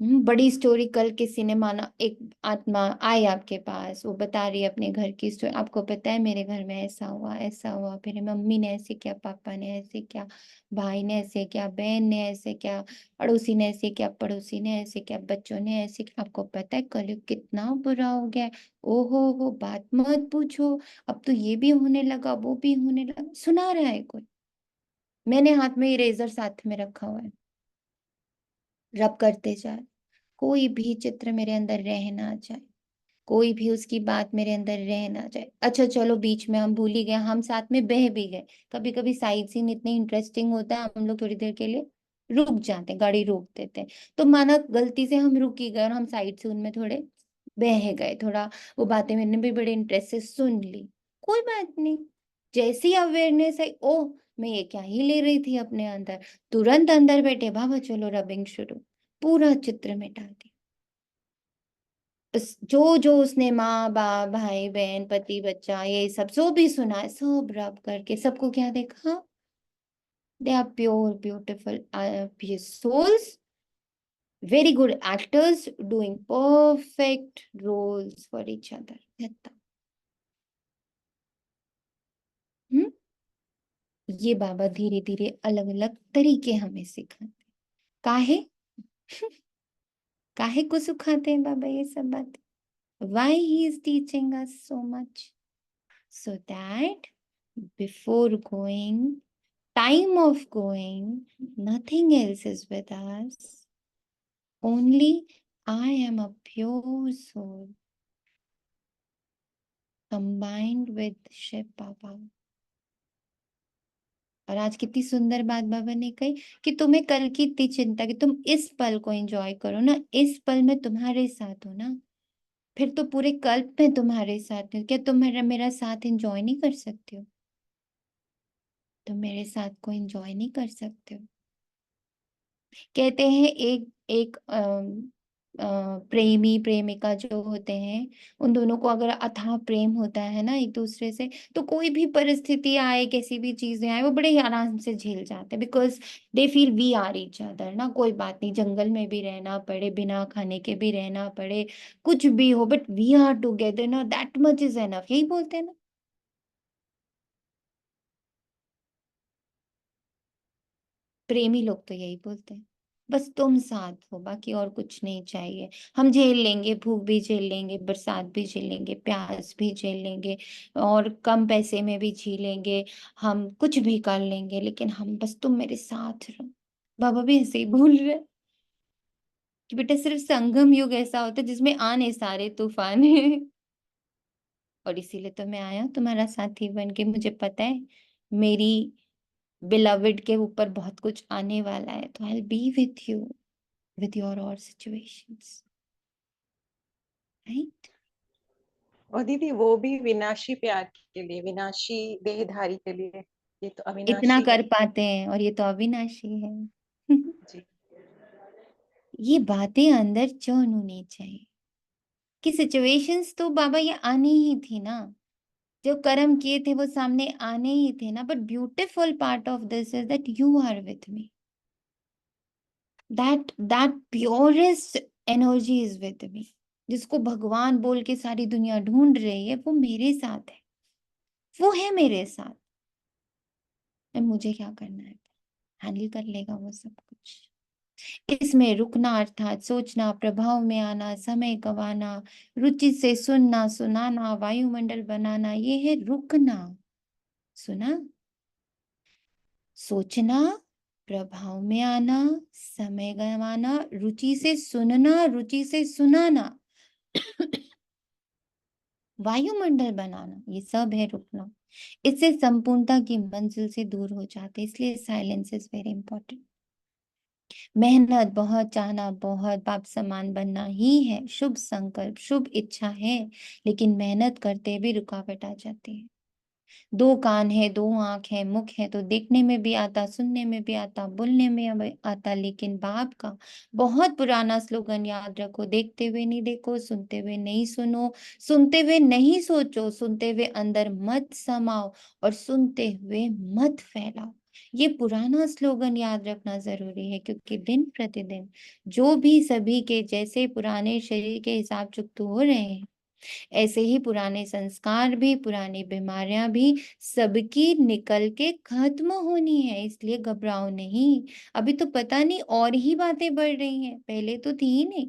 बड़ी स्टोरी। कल किसी ने माना, एक आत्मा आई आपके पास, वो बता रही है अपने घर की स्टोरी। आपको पता है मेरे घर में ऐसा हुआ, ऐसा हुआ, फिर मम्मी ने ऐसे किया, पापा ने ऐसे किया, भाई ने ऐसे किया, बहन ने ऐसे किया, पड़ोसी ने ऐसे किया, पड़ोसी ने ऐसे किया, बच्चों ने ऐसे किया। आपको पता है कलयुग कितना बुरा हो गया है? ओहो हो, बात मत पूछो। अब तो ये भी होने लगा, वो भी होने लगा, सुना रहा है कोई। मैंने हाथ में इरेजर साथ में रखा हुआ है, रब करते जा। कोई भी चित्र मेरे अंदर रह ना जाए, कोई भी उसकी बात मेरे अंदर रह ना जाए। अच्छा चलो, बीच में हम भूल ही गए, हम साथ में बह भी गए। कभी कभी साइड सीन इतने इंटरेस्टिंग होता है, हम लोग थोड़ी देर के लिए रुक जाते हैं, गाड़ी रोक देते हैं। तो माना गलती से हम रुक ही गए और हम साइड से उनमें थोड़े बह गए, थोड़ा वो बातें मैंने भी बड़े इंटरेस्ट से सुन ली, कोई बात नहीं। जैसी अवेयरनेस है, ओ मैं ये क्या ही ले रही थी अपने अंदर, तुरंत अंदर बैठे बाबा चलो रबिंग शुरू, पूरा चित्र मिटा दिया। जो जो उसने माँ बाप भाई बहन पति बच्चा ये सब जो भी सुना है, सब रब करके सबको क्या देखा? They are pure beautiful souls, very good actors doing perfect roles for each other. हम्म ये बाबा धीरे धीरे अलग अलग तरीके हमें सिखाते। काहे काहे को सिखाते हैं बाबा ये सब बात? Why he is teaching us so much? So that before going, time of going, nothing else is with us. Only I am a pure soul combined with Shiv Baba. और आज कितनी सुंदर बात बाबा ने कही कि तुम्हें कल की इतनी चिंता कि तुम इस पल को एंजॉय करो ना, इस पल में तुम्हारे साथ हो ना, फिर तो पूरे कल्प में तुम्हारे साथ हो। क्या तुम मेरा साथ एंजॉय नहीं कर सकते हो? तुम मेरे साथ को एंजॉय नहीं कर सकते हो? कहते हैं एक एक प्रेमी प्रेमिका जो होते हैं, उन दोनों को अगर अथाह प्रेम होता है ना एक दूसरे से, तो कोई भी परिस्थिति आए, कैसी भी चीजें आए, वो बड़े ही आराम से झेल जाते हैं, because they feel we are each other ना। कोई बात नहीं, जंगल में भी रहना पड़े, बिना खाने के भी रहना पड़े, कुछ भी हो, बट वी आर टुगेदर ना, दैट मच इज एनफ, यही बोलते हैं ना। प्रेमी लोग तो यही बोलते हैं, बस तुम साथ हो, बाकी और कुछ नहीं चाहिए। हम झेल लेंगे, भूख भी झेल लेंगे, बरसात भी झेल लेंगे, प्यास भी झेल लेंगे, और कम पैसे में भी झेलेंगे, हम कुछ भी कर लेंगे, लेकिन हम बस तुम मेरे साथ रहो। बाबा भी ऐसे ही बोल रहे हैं कि बेटा सिर्फ संगम युग ऐसा होता है जिसमें आने सारे तूफान है। और इसीलिए तो मैं आया हूं तुम्हारा साथी बन के। मुझे पता है मेरी बिलविड के ऊपर बहुत कुछ आने वाला है, तो I be with you with your all situations, right? और दीदी वो भी विनाशी प्यार के लिए, विनाशी देहधारी के लिए, ये तो इतना अविनाशी कर है। पाते हैं और ये तो अविनाशी है। जी। ये बातें अंदर क्यों होनी चाहिए कि सिचुएशंस तो बाबा ये आनी ही थी ना, जो कर्म किए थे वो सामने आने ही थे ना, but beautiful part of this is that you are with me, that purest energy is with me, जिसको भगवान बोल के सारी दुनिया ढूंढ रही है, वो मेरे साथ है, वो है मेरे साथ। और मुझे क्या करना है, हैंडल कर लेगा वो सब कुछ। इसमें रुकना अर्थात सोचना, प्रभाव में आना, समय गंवाना, रुचि से सुनना सुनाना, वायुमंडल बनाना, ये है रुकना। सुना, सोचना, प्रभाव में आना, समय गंवाना, रुचि से सुनना, रुचि से सुनाना, वायुमंडल बनाना, ये सब है रुकना। इससे संपूर्णता की मंजिल से दूर हो जाते, इसलिए साइलेंस इज वेरी इंपॉर्टेंट। मेहनत बहुत, चाहना बहुत, बाप समान बनना ही है, शुभ संकल्प शुभ इच्छा है, लेकिन मेहनत करते भी रुकावट आ जाती है। दो कान है, दो आंख है, मुख है, तो देखने में भी आता, सुनने में भी आता, बोलने में भी आता, लेकिन बाप का बहुत पुराना स्लोगन याद रखो, देखते हुए नहीं देखो, सुनते हुए नहीं सुनो, सुनते हुए नहीं सोचो, सुनते हुए अंदर मत समाओ, और सुनते हुए मत फैलाओ। ये पुराना स्लोगन याद रखना जरूरी है, क्योंकि दिन प्रतिदिन जो भी सभी के जैसे पुराने शरीर के हिसाब चुकते हो रहे हैं, ऐसे ही पुराने संस्कार भी, पुरानी बीमारियां भी सबकी निकल के खत्म होनी है, इसलिए घबराओ नहीं। अभी तो पता नहीं और ही बातें बढ़ रही हैं, पहले तो थी ही नहीं,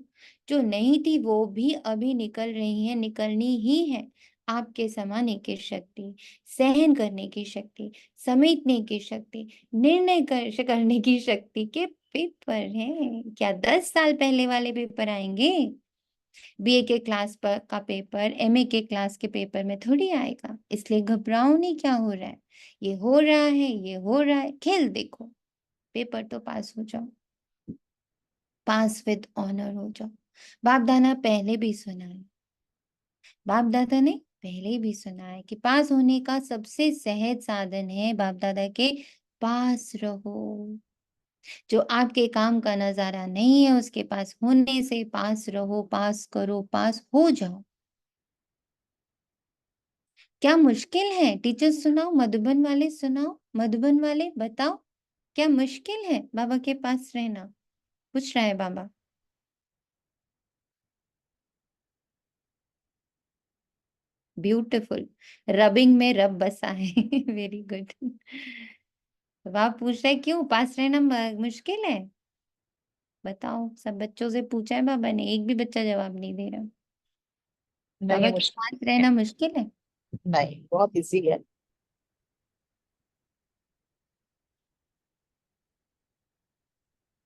जो नहीं थी वो भी अभी निकल रही है, निकलनी ही है। आपके समाने की शक्ति, सहन करने की शक्ति, समेटने की शक्ति, करने की शक्ति के पेपर हैं। क्या 10 साल पहले वाले पेपर आएंगे? बीए के क्लास पर का पेपर एमए के क्लास के पेपर में थोड़ी आएगा, इसलिए घबराओ नहीं। क्या हो रहा है, ये हो रहा है, ये हो रहा है, खेल देखो, पेपर तो पास हो जाओ, पास विद ऑनर हो जाओ। बाप दादा पहले भी सुना है, बाप दादा ने पहले भी सुना है कि पास होने का सबसे सहज साधन है बाप दादा के पास रहो। जो आपके काम का नजारा नहीं है उसके पास होने से पास रहो, पास करो, पास हो जाओ। क्या मुश्किल है? टीचर सुनाओ, मधुबन वाले सुनाओ, मधुबन वाले बताओ, क्या मुश्किल है बाबा के पास रहना? पूछ रहा है बाबा। ब्यूटीफुल, रबिंग में रब बसा है। Very good. बाबा पूछ रहे क्यों पास रहना मुश्किल है? बताओ, सब बच्चों से पूछा है बाबा ने, एक भी बच्चा जवाब नहीं दे रहा। नहीं बाबा के पास मुश्किल है। रहना मुश्किल है? नहीं, बहुत इजी है।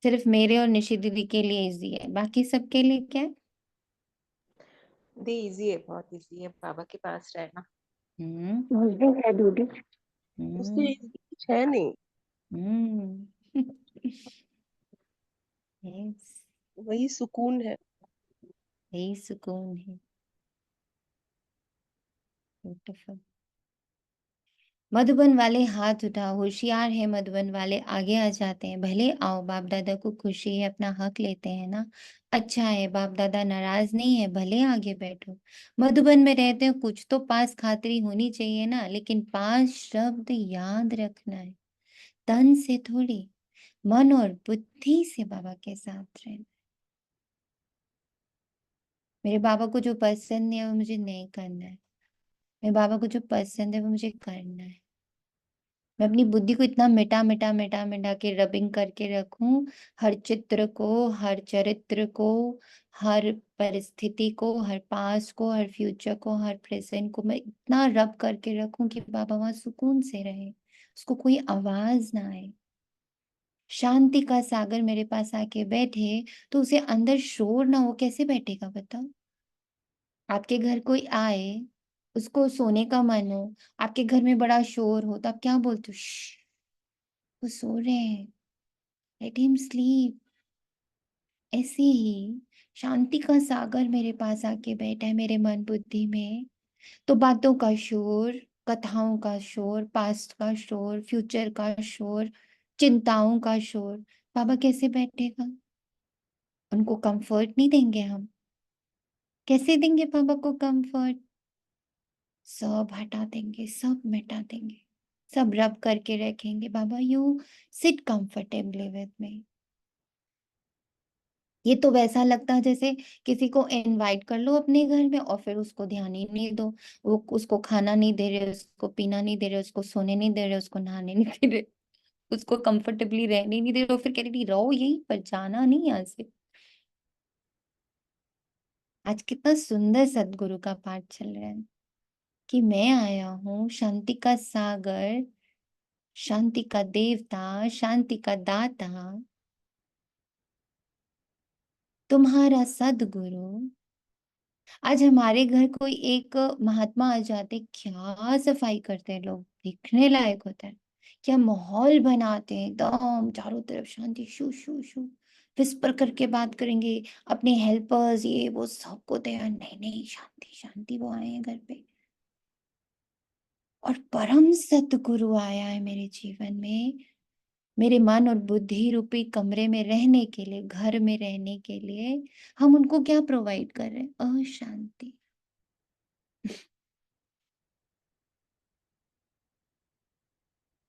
सिर्फ मेरे और निशि दीदी के लिए इजी है, बाकी सबके लिए क्या है? दी इजी है, बहुत इजी है बाबा के पास रहना। हम्म। मुझे है दीदी, उससे हम्म। easy कुछ है नहीं। हम्म। यस, वही सुकून है। यही सुकून है। ब्यूटीफुल। मधुबन वाले हाथ उठाओ, होशियार है मधुबन वाले, आगे आ जाते हैं। भले आओ, बाप दादा को खुशी है, अपना हक लेते हैं ना। अच्छा है, बाप दादा नाराज नहीं है, भले आगे बैठो। मधुबन में रहते हो, कुछ तो पास खातिरी होनी चाहिए ना, लेकिन 5 शब्द याद रखना है। तन से थोड़ी, मन और बुद्धि से बाबा के साथ रहना। मेरे बाबा को जो पसंद है वो मुझे नहीं करना है, मेरे बाबा को जो पसंद है वो मुझे करना है। मैं अपनी बुद्धि को इतना मिटा मिटा मिटा मिटा के रबिंग करके रखूं, हर चित्र को, हर चरित्र को, हर परिस्थिति को, हर पास को, हर फ्यूचर को, हर प्रेजेंट को मैं इतना रब करके रखूं कि बाबा वहां सुकून से रहे, उसको कोई आवाज ना आए। शांति का सागर मेरे पास आके बैठे तो उसे अंदर शोर ना हो, कैसे बैठेगा बताओ। आपके घर कोई आए, उसको सोने का मन हो, आपके घर में बड़ा शोर हो, तो आप क्या बोलते हो? वो सो रहे हैं, लेट हिम स्लीप। ऐसे ही शांति का सागर मेरे पास आके बैठा है मेरे मन बुद्धि में, तो बातों का शोर, कथाओं का शोर, पास्ट का शोर, फ्यूचर का शोर, चिंताओं का शोर, बाबा कैसे बैठेगा? उनको कंफर्ट नहीं देंगे हम? कैसे देंगे बाबा को कंफर्ट? सब हटा देंगे, सब मिटा देंगे, सब रब करके रखेंगे। बाबा you sit comfortably with me. ये तो वैसा लगता है जैसे किसी को इनवाइट कर लो अपने घर में और फिर उसको ध्यान ही नहीं दो, वो उसको खाना नहीं दे रहे, उसको पीना नहीं दे रहे, उसको सोने नहीं दे रहे, उसको नहाने नहीं दे रहे, उसको कंफर्टेबली रहने नहीं दे रहे, और फिर कह रही रहो यहीं पर, जाना नहीं यहाँ से। आज कितना सुंदर सदगुरु का पाठ चल रहा है कि मैं आया हूँ शांति का सागर, शांति का देवता, शांति का दाता, तुम्हारा सदगुरु। आज हमारे घर कोई एक महात्मा आ जाते, क्या सफाई करते हैं लोग, देखने लायक होता है। क्या माहौल बनाते हैं, एकदम चारों तरफ शांति, शू शू शू, विस्पर करके बात करेंगे, अपने हेल्पर्स ये वो सबको तैयार, नहीं नहीं शांति शांति, वो आए हैं घर पे। और परम सतगुरु आया है मेरे जीवन में, मेरे मन और बुद्धि रूपी कमरे में रहने के लिए, घर में रहने के लिए। हम उनको क्या प्रोवाइड कर रहे हैं? अशांति।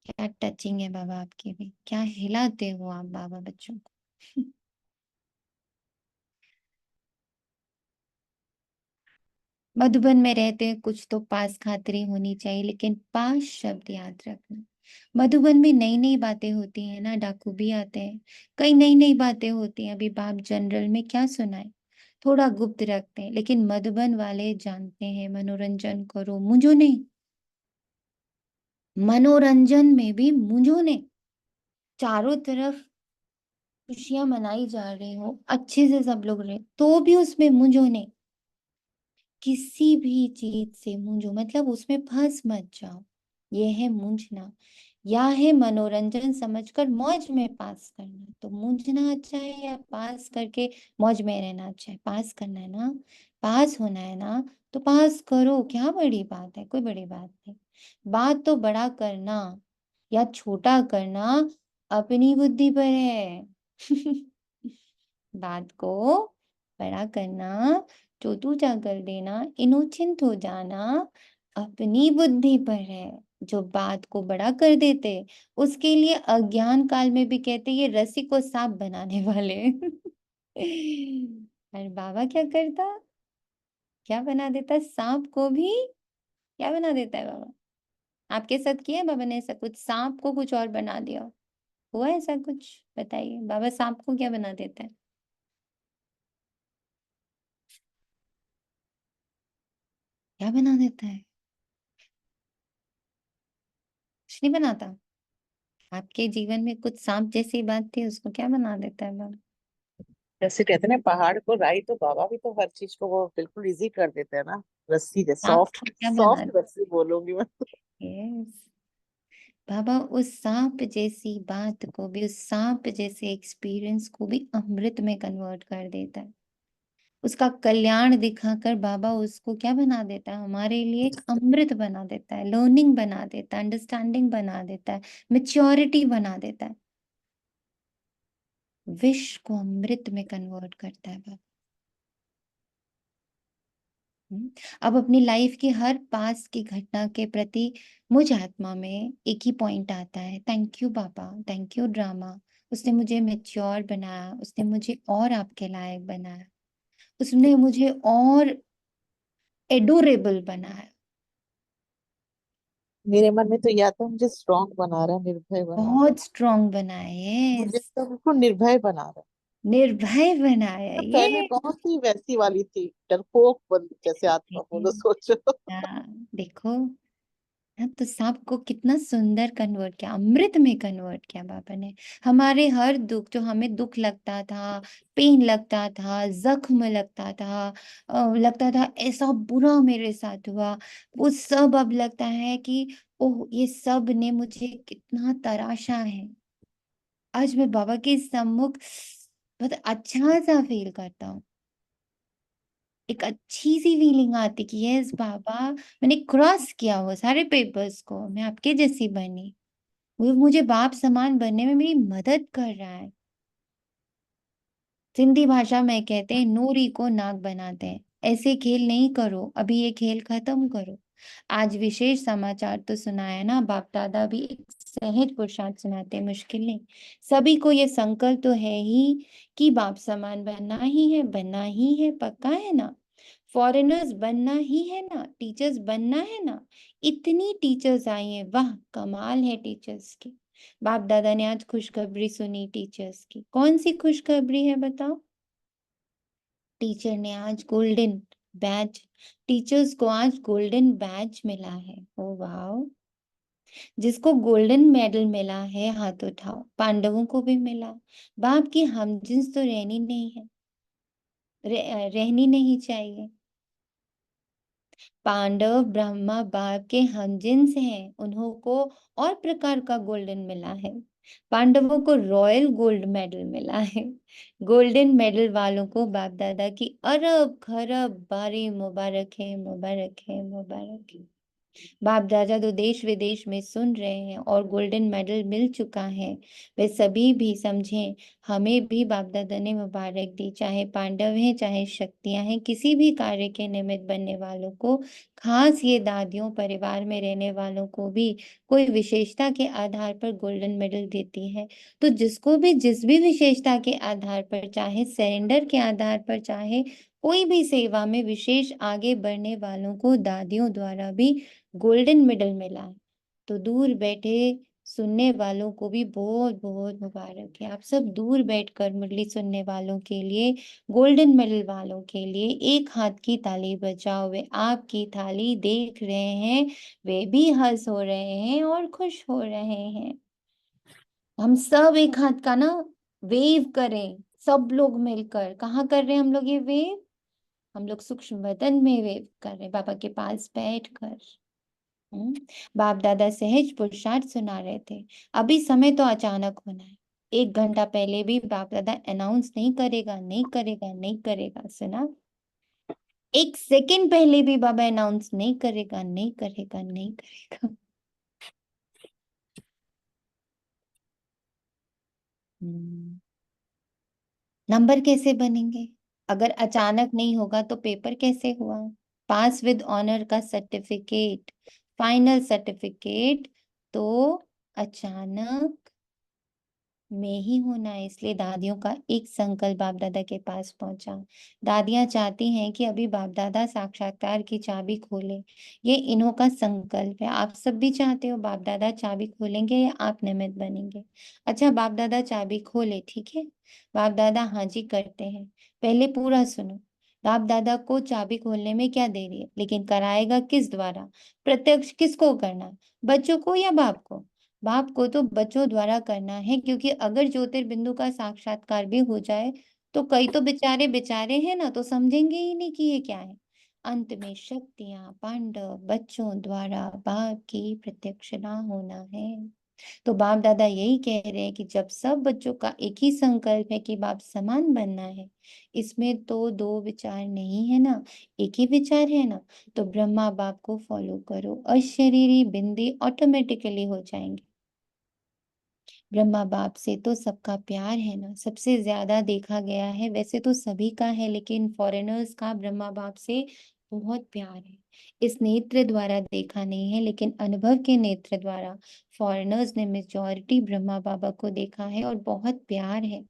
क्या टचिंग है बाबा आपकी भी, क्या हिलाते हो आप बाबा बच्चों को। मधुबन में रहते हैं, कुछ तो पास खातिरी होनी चाहिए, लेकिन 5 शब्द याद रखना। मधुबन में नई नई बातें होती हैं ना, डाकू भी आते हैं, कई नई नई बातें होती हैं। अभी बाप जनरल में क्या सुनाए, थोड़ा गुप्त रखते हैं, लेकिन मधुबन वाले जानते हैं, मनोरंजन करो, मुझो नहीं। मनोरंजन में भी मुझो नहीं, चारों तरफ खुशियां मनाई जा रही हो, अच्छे से सब लोग रहे, तो भी उसमें मुझो नहीं। किसी भी चीज से मूंझो मतलब उसमें फंस मत जाओ, ये है मूंझना। या है मनोरंजन समझकर मौज में पास करना, तो मूंझना अच्छा है या पास करके मौज में रहना अच्छा है? पास करना है ना, पास होना है ना, तो पास करो, क्या बड़ी बात है, कोई बड़ी बात नहीं। बात तो बड़ा करना या छोटा करना अपनी बुद्धि पर है। बात को बड़ा करना, चोतू-चा कर देना, इनोसेंट हो जाना अपनी बुद्धि पर है। जो बात को बड़ा कर देते, उसके लिए अज्ञान काल में भी कहते ये रस्सी को सांप बनाने वाले। और बाबा क्या करता, क्या बना देता सांप को भी? क्या बना देता है बाबा? आपके साथ किया है बाबा ने ऐसा कुछ, सांप को कुछ और बना दिया, हुआ है ऐसा कुछ? बताइए बाबा सांप को क्या बना देता है? क्या बना देता है? कुछ नहीं बनाता। आपके जीवन में कुछ सांप जैसी बात थी, उसको क्या बना देता है बाबा? जैसे कहते हैं ना पहाड़ को राई, तो बाबा भी तो हर चीज को वो बिल्कुल इजी कर देते हैं ना। रस्सी जैसे सांप सॉफ्ट, को क्या बना सॉफ्ट रस्सी बोलूंगी मैं। यस, बाबा उस सांप जैसी बात को भी, उस सांप जैसे एक्सपीरियंस को भी अमृत में कन्वर्ट कर देता है। उसका कल्याण दिखाकर बाबा उसको क्या बना देता है, हमारे लिए एक अमृत बना देता है, लर्निंग बना देता है, अंडरस्टैंडिंग बना देता है, मैच्योरिटी बना देता है, विष को अमृत में कन्वर्ट करता है बाबा। अब अपनी लाइफ की हर पास की घटना के प्रति मुझ आत्मा में एक ही पॉइंट आता है, thank you Baba, thank you drama. उसने मुझे मैच्योर बनाया, उसने मुझे और आपके लायक बनाया, उसने मुझे और एडोरेबल बनाया, मेरे मन में तो यह आता है, मुझे स्ट्रांग बना रहा है, निर्भय बना रहा बहुत स्ट्रांग बनाया, है, मुझे यस, तो बिल्कुल निर्भय बना रहा है। निर्भय बनाया, मैं पहले ये बहुत ही वैसी वाली थी, डरपोक बंद जैसे आत्मा बोलो, सोचो। हाँ, देखो, हाँ, तो सांप को कितना सुंदर कन्वर्ट किया, अमृत में कन्वर्ट किया बाबा ने। हमारे हर दुख, जो हमें दुख लगता था, पेन लगता था, जख्म लगता था, लगता था ऐसा बुरा मेरे साथ हुआ, वो सब अब लगता है कि ओह, ये सब ने मुझे कितना तराशा है। आज मैं बाबा के सम्मुख बहुत अच्छा सा फील करता हूँ, एक अच्छी सी फीलिंग आती कि यस बाबा, मैंने क्रॉस किया वो सारे पेपर्स को, मैं आपके जैसी बनी, वो मुझे बाप समान बनने में मेरी मदद कर रहा है। सिंधी भाषा में कहते हैं नूरी को नाक बनाते हैं, ऐसे खेल नहीं करो, अभी ये खेल खत्म करो। आज विशेष समाचार तो सुनाया ना, बाप दादा भी एक सहज पुरुषार्थ सुनाते हैं, मुश्किल नहीं। सभी को ये संकल्प तो है ही कि बाप समान बनना ही है, बनना ही है, पक्का है ना। फॉरेनर्स बनना ही है ना, टीचर्स बनना है ना। इतनी टीचर्स आई हैं, वाह कमाल है टीचर्स की। बाप दादा ने आज खुशखबरी सुनी टीचर्स की, कौन सी खुशखबरी है बताओ। टीचर ने आज गोल्डन बैच, टीचर्स को आज गोल्डन बैच मिला है, ओ वाह। जिसको गोल्डन मेडल मिला है हाथ उठाओ, पांडवों को भी मिला। बाप की हमजिन्स तो रहनी नहीं है, रहनी नहीं चाहिए। पांडव ब्रह्मा बाप के हमजिन्स हैं, उन्हों को और प्रकार का गोल्डन मिला है। पांडवों को रॉयल गोल्ड मेडल मिला है। गोल्डन मेडल वालों को बाप दादा की अरब खरब बारी मुबारक है, मुबारक है, मुबारक है। बाप दादा तो देश विदेश में सुन रहे हैं और गोल्डन मेडल मिल चुका है। वे सभी भी समझें, हमें भी बाप दादा ने मुबारक दी, चाहे पांडव हैं चाहे शक्तियां हैं, किसी भी कार्य के निमित्त बनने वालों को, खास ये दादियों परिवार में रहने वालों को भी कोई विशेषता के आधार पर गोल्डन मेडल देती है। तो जिसको भी जिस भी विशेषता के आधार पर, चाहे सरेंडर के आधार पर, चाहे कोई भी सेवा में विशेष आगे बढ़ने वालों को दादियों द्वारा भी गोल्डन मेडल मिला है। तो दूर बैठे सुनने वालों को भी बहुत बहुत मुबारक है। आप सब दूर बैठकर मुरली सुनने वालों के लिए, गोल्डन मेडल वालों के लिए एक हाथ की ताली बजाओ। वे आपकी थाली देख रहे हैं, वे भी हंस हो रहे हैं और खुश हो रहे हैं। हम सब एक हाथ का ना वेव करें, सब लोग मिलकर। कहाँ कर रहे हैं हम लोग ये वेव? हम लोग सूक्ष्म बदन में वेव कर रहे हैं, बाबा के पास बैठकर। बाप दादा सहज पुरुषार्थ सुना रहे थे। अभी समय तो अचानक होना है, 1 घंटा पहले भी बाप दादा अनाउंस नहीं करेगा, नहीं करेगा, नहीं करेगा, सुना। 1 सेकंड पहले भी बाबा अनाउंस नहीं करेगा, नहीं करेगा, नहीं करेगा। नंबर कैसे बनेंगे? अगर अचानक नहीं होगा तो पेपर कैसे हुआ? पास विद ऑनर का सर्टिफिकेट, फाइनल सर्टिफिकेट तो अचानक में ही होना है। इसलिए दादियों का एक संकल्प बाप दादा के पास पहुंचा। दादियां चाहती हैं कि अभी बाप दादा साक्षात्कार की चाबी खोले, ये इन्हों का संकल्प है। आप सब भी चाहते हो बाप दादा चाबी खोलेंगे या आप निमित्त बनेंगे? अच्छा, बाप दादा चाबी खोले, ठीक है। बाप दादा हाँ जी करते हैं। पहले पूरा सुनो। बाप दादा को चाबी खोलने में क्या देरी है, लेकिन कराएगा किस द्वारा? प्रत्यक्ष किसको करना, बच्चों को या बाप को? बाप को तो बच्चों द्वारा करना है, क्योंकि अगर ज्योतिर्बिंदु का साक्षात्कार भी हो जाए तो कई तो बेचारे बेचारे हैं ना, तो समझेंगे ही नहीं कि ये क्या है। अंत में शक्तियां पांडव बच्चों द्वारा बाप की प्रत्यक्षता होना है। तो बाप दादा यही कह रहे हैं कि जब सब बच्चों का एक ही संकल्प है कि बाप समान बनना है, इसमें तो दो विचार नहीं है ना, एक ही विचार है ना, तो ब्रह्मा बाप को फॉलो करो, अशरीरी बिंदी ऑटोमेटिकली हो जाएंगे। ब्रह्मा बाप से तो सबका प्यार है ना, सबसे ज्यादा देखा गया है, वैसे तो सभी का है, लेकिन फॉरेनर्स का ब्रह्मा बाप से बहुत प्यार है। इस नेत्र द्वारा देखा नहीं है, लेकिन अनुभव के नेत्र द्वारा फॉरेनर्स ने मेजॉरिटी ब्रह्मा बाबा को देखा है और बहुत प्यार है।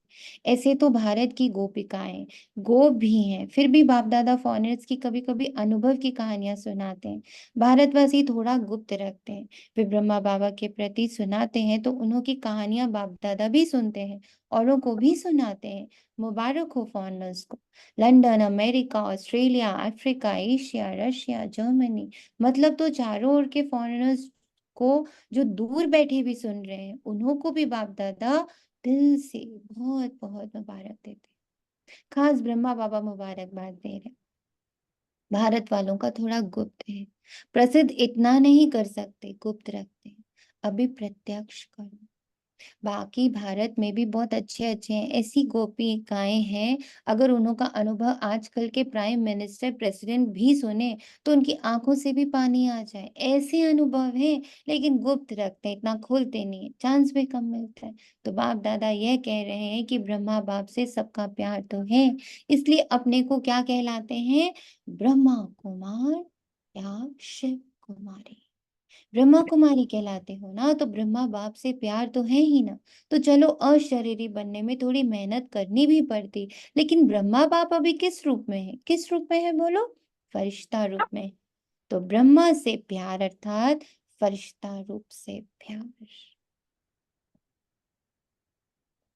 ऐसे तो भारत की गोपिकाएं गोप भी हैं, फिर भी बाप दादा फॉरेनर्स की कभी कभी अनुभव की कहानियां सुनाते हैं। भारतवासी थोड़ा गुप्त रखते हैं, वे ब्रह्मा बाबा के प्रति सुनाते हैं तो उन्हों की कहानियां बाप दादा भी सुनते हैं, औरों को भी सुनाते हैं। मुबारक हो फॉरेनर्स को। London, America, Australia, Africa, Asia, Russia, Germany, मतलब तो चारों ओर के फॉरेनर्स को जो दूर बैठे भी सुन रहे हैं, उन्हों को भी बाप दादा दिल से बहुत बहुत मुबारक देते हैं। खास ब्रह्मा बाबा मुबारकबाद दे रहे हैं। भारत वालों का थोड़ा गुप्त है, प्रसिद्ध इतना नहीं कर सकते, गुप्त रखते हैं। अभी प्रत्यक्ष करो। बाकी भारत में भी बहुत अच्छे अच्छे हैं, ऐसी गोपिकाएं हैं, अगर उन्हों का अनुभव आजकल के प्राइम मिनिस्टर प्रेसिडेंट भी सुने तो उनकी आंखों से भी पानी आ जाए, ऐसे अनुभव हैं। लेकिन गुप्त रखते हैं, इतना खोलते नहीं है, चांस भी कम मिलता है। तो बाप दादा यह कह रहे हैं कि ब्रह्मा बाप से सबका प्यार तो है, इसलिए अपने को क्या कहलाते हैं? ब्रह्मा कुमार या शिव कुमारी। ब्रह्मा कुमारी कहलाते हो ना, तो ब्रह्मा बाप से प्यार तो है ही ना। तो चलो, अशरीरी बनने में थोड़ी मेहनत करनी भी पड़ती, लेकिन ब्रह्मा बाप अभी किस रूप में है? किस रूप में है बोलो? फरिश्ता रूप में। तो ब्रह्मा से प्यार अर्थात फरिश्ता रूप से प्यार।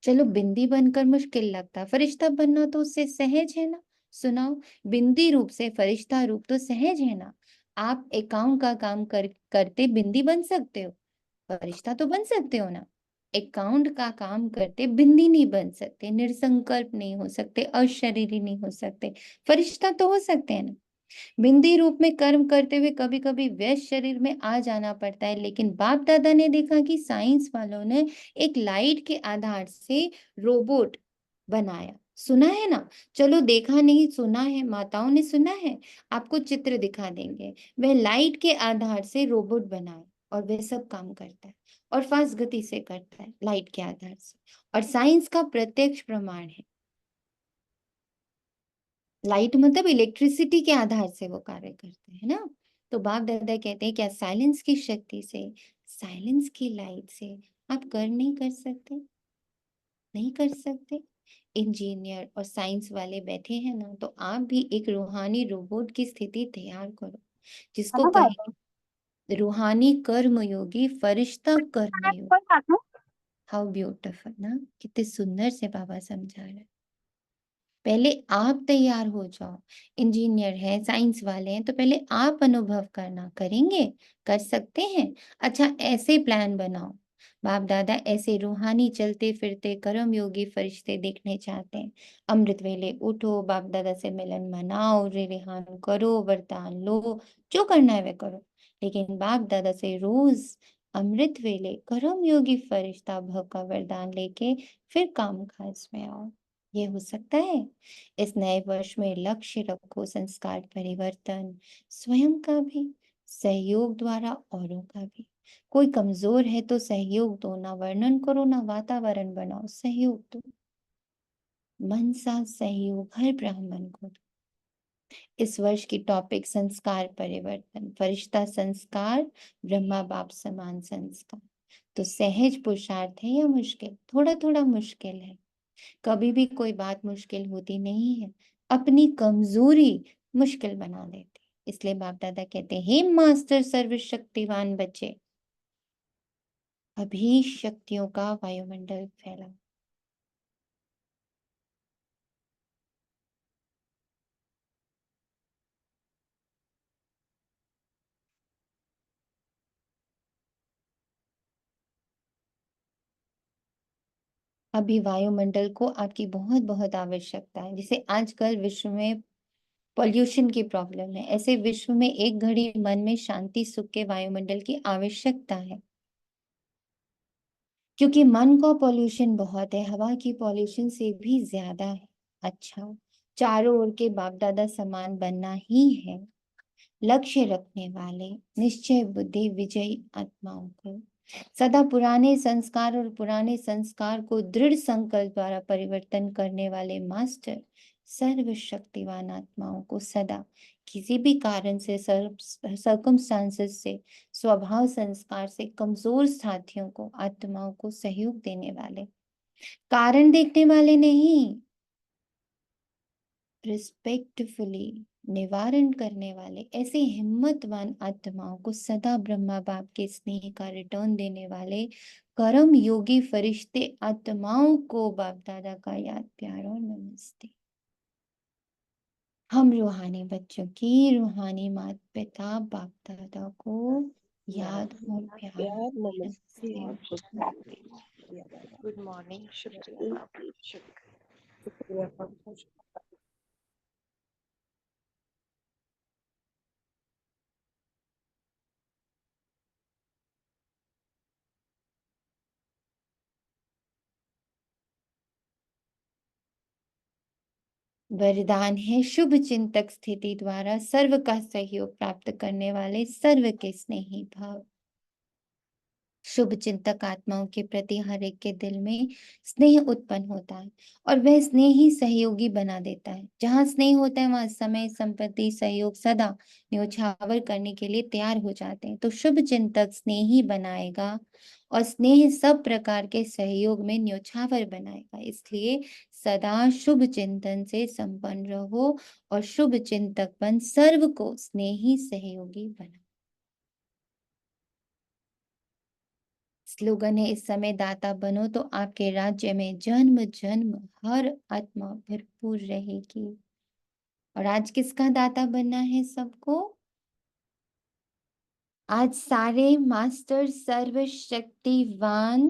चलो, बिंदी बनकर मुश्किल लगता, फरिश्ता बनना तो उससे सहज है ना। सुनाओ, बिंदी रूप से फरिश्ता रूप तो सहज है ना। आप अकाउंट का काम करते बिंदी बन सकते हो, फरिश्ता तो बन सकते हो ना। अकाउंट का काम करते बिंदी नहीं बन सकते, निरसंकल्प नहीं हो सकते, अशरीरी नहीं हो सकते, फरिश्ता तो हो सकते हैं ना। बिंदी रूप में कर्म करते हुए कभी कभी व्यस्त शरीर में आ जाना पड़ता है, लेकिन बाप दादा ने देखा कि साइंस वालों ने एक लाइट के आधार से रोबोट बनाया। सुना है ना? चलो, देखा नहीं, सुना है, माताओं ने सुना है। आपको चित्र दिखा देंगे। वह लाइट के आधार से रोबोट बनाए और वह सब काम करता है और फास्ट गति से करता है, लाइट के आधार से। और साइंस का प्रत्यक्ष प्रमाण है। लाइट मतलब इलेक्ट्रिसिटी के आधार से वो कार्य करते हैं ना। तो बाप दादा कहते हैं, क्या साइलेंस की शक्ति से, साइलेंस की लाइट से आप कर नहीं कर सकते? नहीं कर सकते? इंजीनियर और साइंस वाले बैठे हैं ना, तो आप भी एक रूहानी रोबोट की स्थिति तैयार करो, जिसको हेलो कहें बाबू। रूहानी कर्मयोगी, फरिश्ता कर्मयोगी। कोई बात नहीं। हाउ ब्यूटीफुल ना, कितने सुंदर से बाबा समझा रहे हैं। पहले आप तैयार हो जाओ। इंजीनियर है, साइंस वाले हैं, तो पहले आप अनुभव करना, करेंगे? कर सकते हैं? अच्छा, ऐसे प्लान बनाओ। बाप दादा ऐसे रूहानी चलते फिरते कर्म योगी फरिश्ते देखने चाहते हैं। अमृत वेले उठो, बाप दादा से मिलन मनाओ, रिहान करो, वरदान लो, जो करना है वे करो, लेकिन बाप दादा से रोज अमृत वेले कर्म योगी फरिश्ता भव का वरदान लेके फिर काम काज में आओ। ये हो सकता है। इस नए वर्ष में लक्ष्य रखो संस्कार परिवर्तन, स्वयं का भी, सहयोग द्वारा औरों का भी। कोई कमजोर है तो सहयोग दो, ना वर्णन करो ना वातावरण बनाओ, सहयोग दो। मन सा सहयोग हर ब्राह्मण को दो। इस वर्ष की टॉपिक संस्कार परिवर्तन, फरिश्ता संस्कार, ब्रह्मा बाप समान संस्कार। तो सहज पुरुषार्थ है या मुश्किल? थोड़ा थोड़ा मुश्किल है। कभी भी कोई बात मुश्किल होती नहीं है, अपनी कमजोरी मुश्किल बना देती। इसलिए बाप दादा कहते हैं, हे मास्टर सर्वशक्तिवान बच्चे, अभी शक्तियों का वायुमंडल फैला। अभी वायुमंडल को आपकी बहुत बहुत आवश्यकता है। जैसे आजकल विश्व में पॉल्यूशन की प्रॉब्लम है, ऐसे विश्व में एक घड़ी मन में शांति सुख के वायुमंडल की आवश्यकता है। क्योंकि मन का पॉल्यूशन बहुत है, हवा की पॉल्यूशन से भी ज्यादा है। अच्छा, चारों ओर के बाप दादा समान बनना ही है। लक्ष्य रखने वाले निश्चय बुद्धि विजयी आत्माओं को सदा पुराने संस्कार और पुराने संस्कार को दृढ़ संकल्प द्वारा परिवर्तन करने वाले मास्टर सर्वशक्तिवान आत्माओं को सदा किसी भी कारण से, सर्कमस्टांसेस से, स्वभाव संस्कार से कमजोर साथियों को, आत्माओं को सहयोग देने वाले, कारण देखने वाले नहीं, रिस्पेक्टफुली निवारण करने वाले ऐसे हिम्मतवान आत्माओं को सदा ब्रह्मा बाप के स्नेह का रिटर्न देने वाले कर्म योगी फरिश्ते आत्माओं को बाप दादा का याद प्यार और नमस्ते। हम रूहानी बच्चों की रूहानी माता पिता बाप दादा को याद और प्यार प्यार, नमस्ते नमस्ते। और शुक्रिया। गुड मॉर्निंग, शुक्रिया, शुक्रिया। वरदान है शुभ चिंतक स्थिति द्वारा सर्व का सहयोग प्राप्त करने वाले सर्व के स्नेही भाव। शुभ चिंतक आत्माओं के प्रति हर एक के दिल में स्नेह उत्पन्न होता है और वह स्नेह ही सहयोगी बना देता है। जहाँ स्नेह होता है वहां समय, संपत्ति, सहयोग सदा न्योछावर करने के लिए तैयार हो जाते हैं। तो शुभ चिंतक स्नेह ही बनाएगा और स्नेह सब प्रकार के सहयोग में न्योछावर बनाएगा। इसलिए सदा शुभ चिंतन से संपन्न रहो और शुभ चिंतक बन सर्व को स्नेही सहयोगी बना। स्लोगन है इस समय दाता बनो तो आपके राज्य में जन्म जन्म हर आत्मा भरपूर रहेगी। और आज किसका दाता बनना है सबको? आज सारे मास्टर सर्वशक्तिवान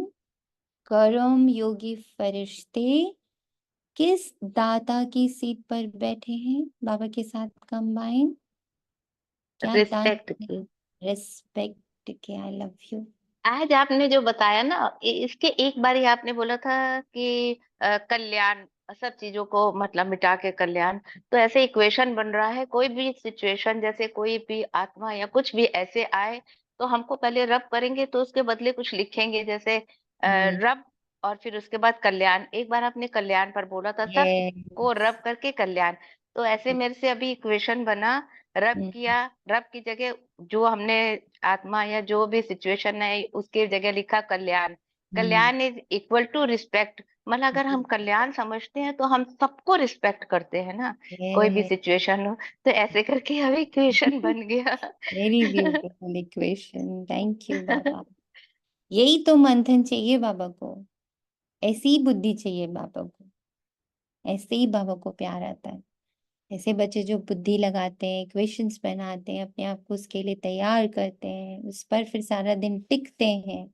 कर्म योगी फरिश्ते किस दाता की सीट पर बैठे हैं बाबा के साथ कंबाइन? क्या दान? रिस्पेक्ट की। रिस्पेक्ट के। I love you. आज आपने जो बताया ना, इसके एक बार ही आपने बोला था कि कल्याण, सब चीजों को मतलब मिटा के कल्याण। तो ऐसे इक्वेशन बन रहा है, कोई भी सिचुएशन, जैसे कोई भी आत्मा या कुछ भी ऐसे आए तो हमको पहले रब करेंगे तो उसके बदले कुछ लिखेंगे, जैसे रब और फिर उसके बाद कल्याण। एक बार आपने कल्याण पर बोला था, सब को रब करके कल्याण। तो ऐसे मेरे से अभी इक्वेशन बना, रब किया, रब की जगह जो हमने आत्मा या जो भी सिचुएशन है उसके जगह लिखा कल्याण। कल्याण इज इक्वल टू रिस्पेक्ट। मतलब अगर हम कल्याण समझते हैं तो हम सबको रिस्पेक्ट करते हैं ना, कोई भी सिचुएशन हो। तो ऐसे करके अभी इक्वेशन बन गया। Very beautiful equation. Thank you बाबा। यही तो मंथन चाहिए बाबा को, ऐसी ही बुद्धि चाहिए बाबा को, ऐसे ही बाबा को प्यार आता है। ऐसे बच्चे जो बुद्धि लगाते हैं, इक्वेशंस बनाते हैं, अपने आप को उसके लिए तैयार करते हैं, उस पर फिर सारा दिन टिकते हैं,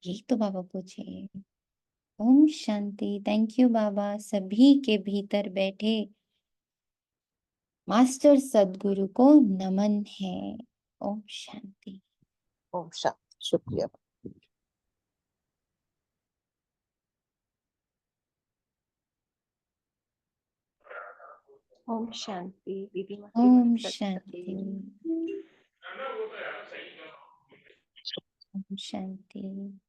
यही तो बाबा को चाहिए। ओम शांति। थैंक यू बाबा। सभी के भीतर बैठे मास्टर सदगुरु को नमन है। ओम शांति। ओम शांति। शुक्रिया। ओम शांति। दीदी माँ की ओम मस्तक शांति। ओम शांति।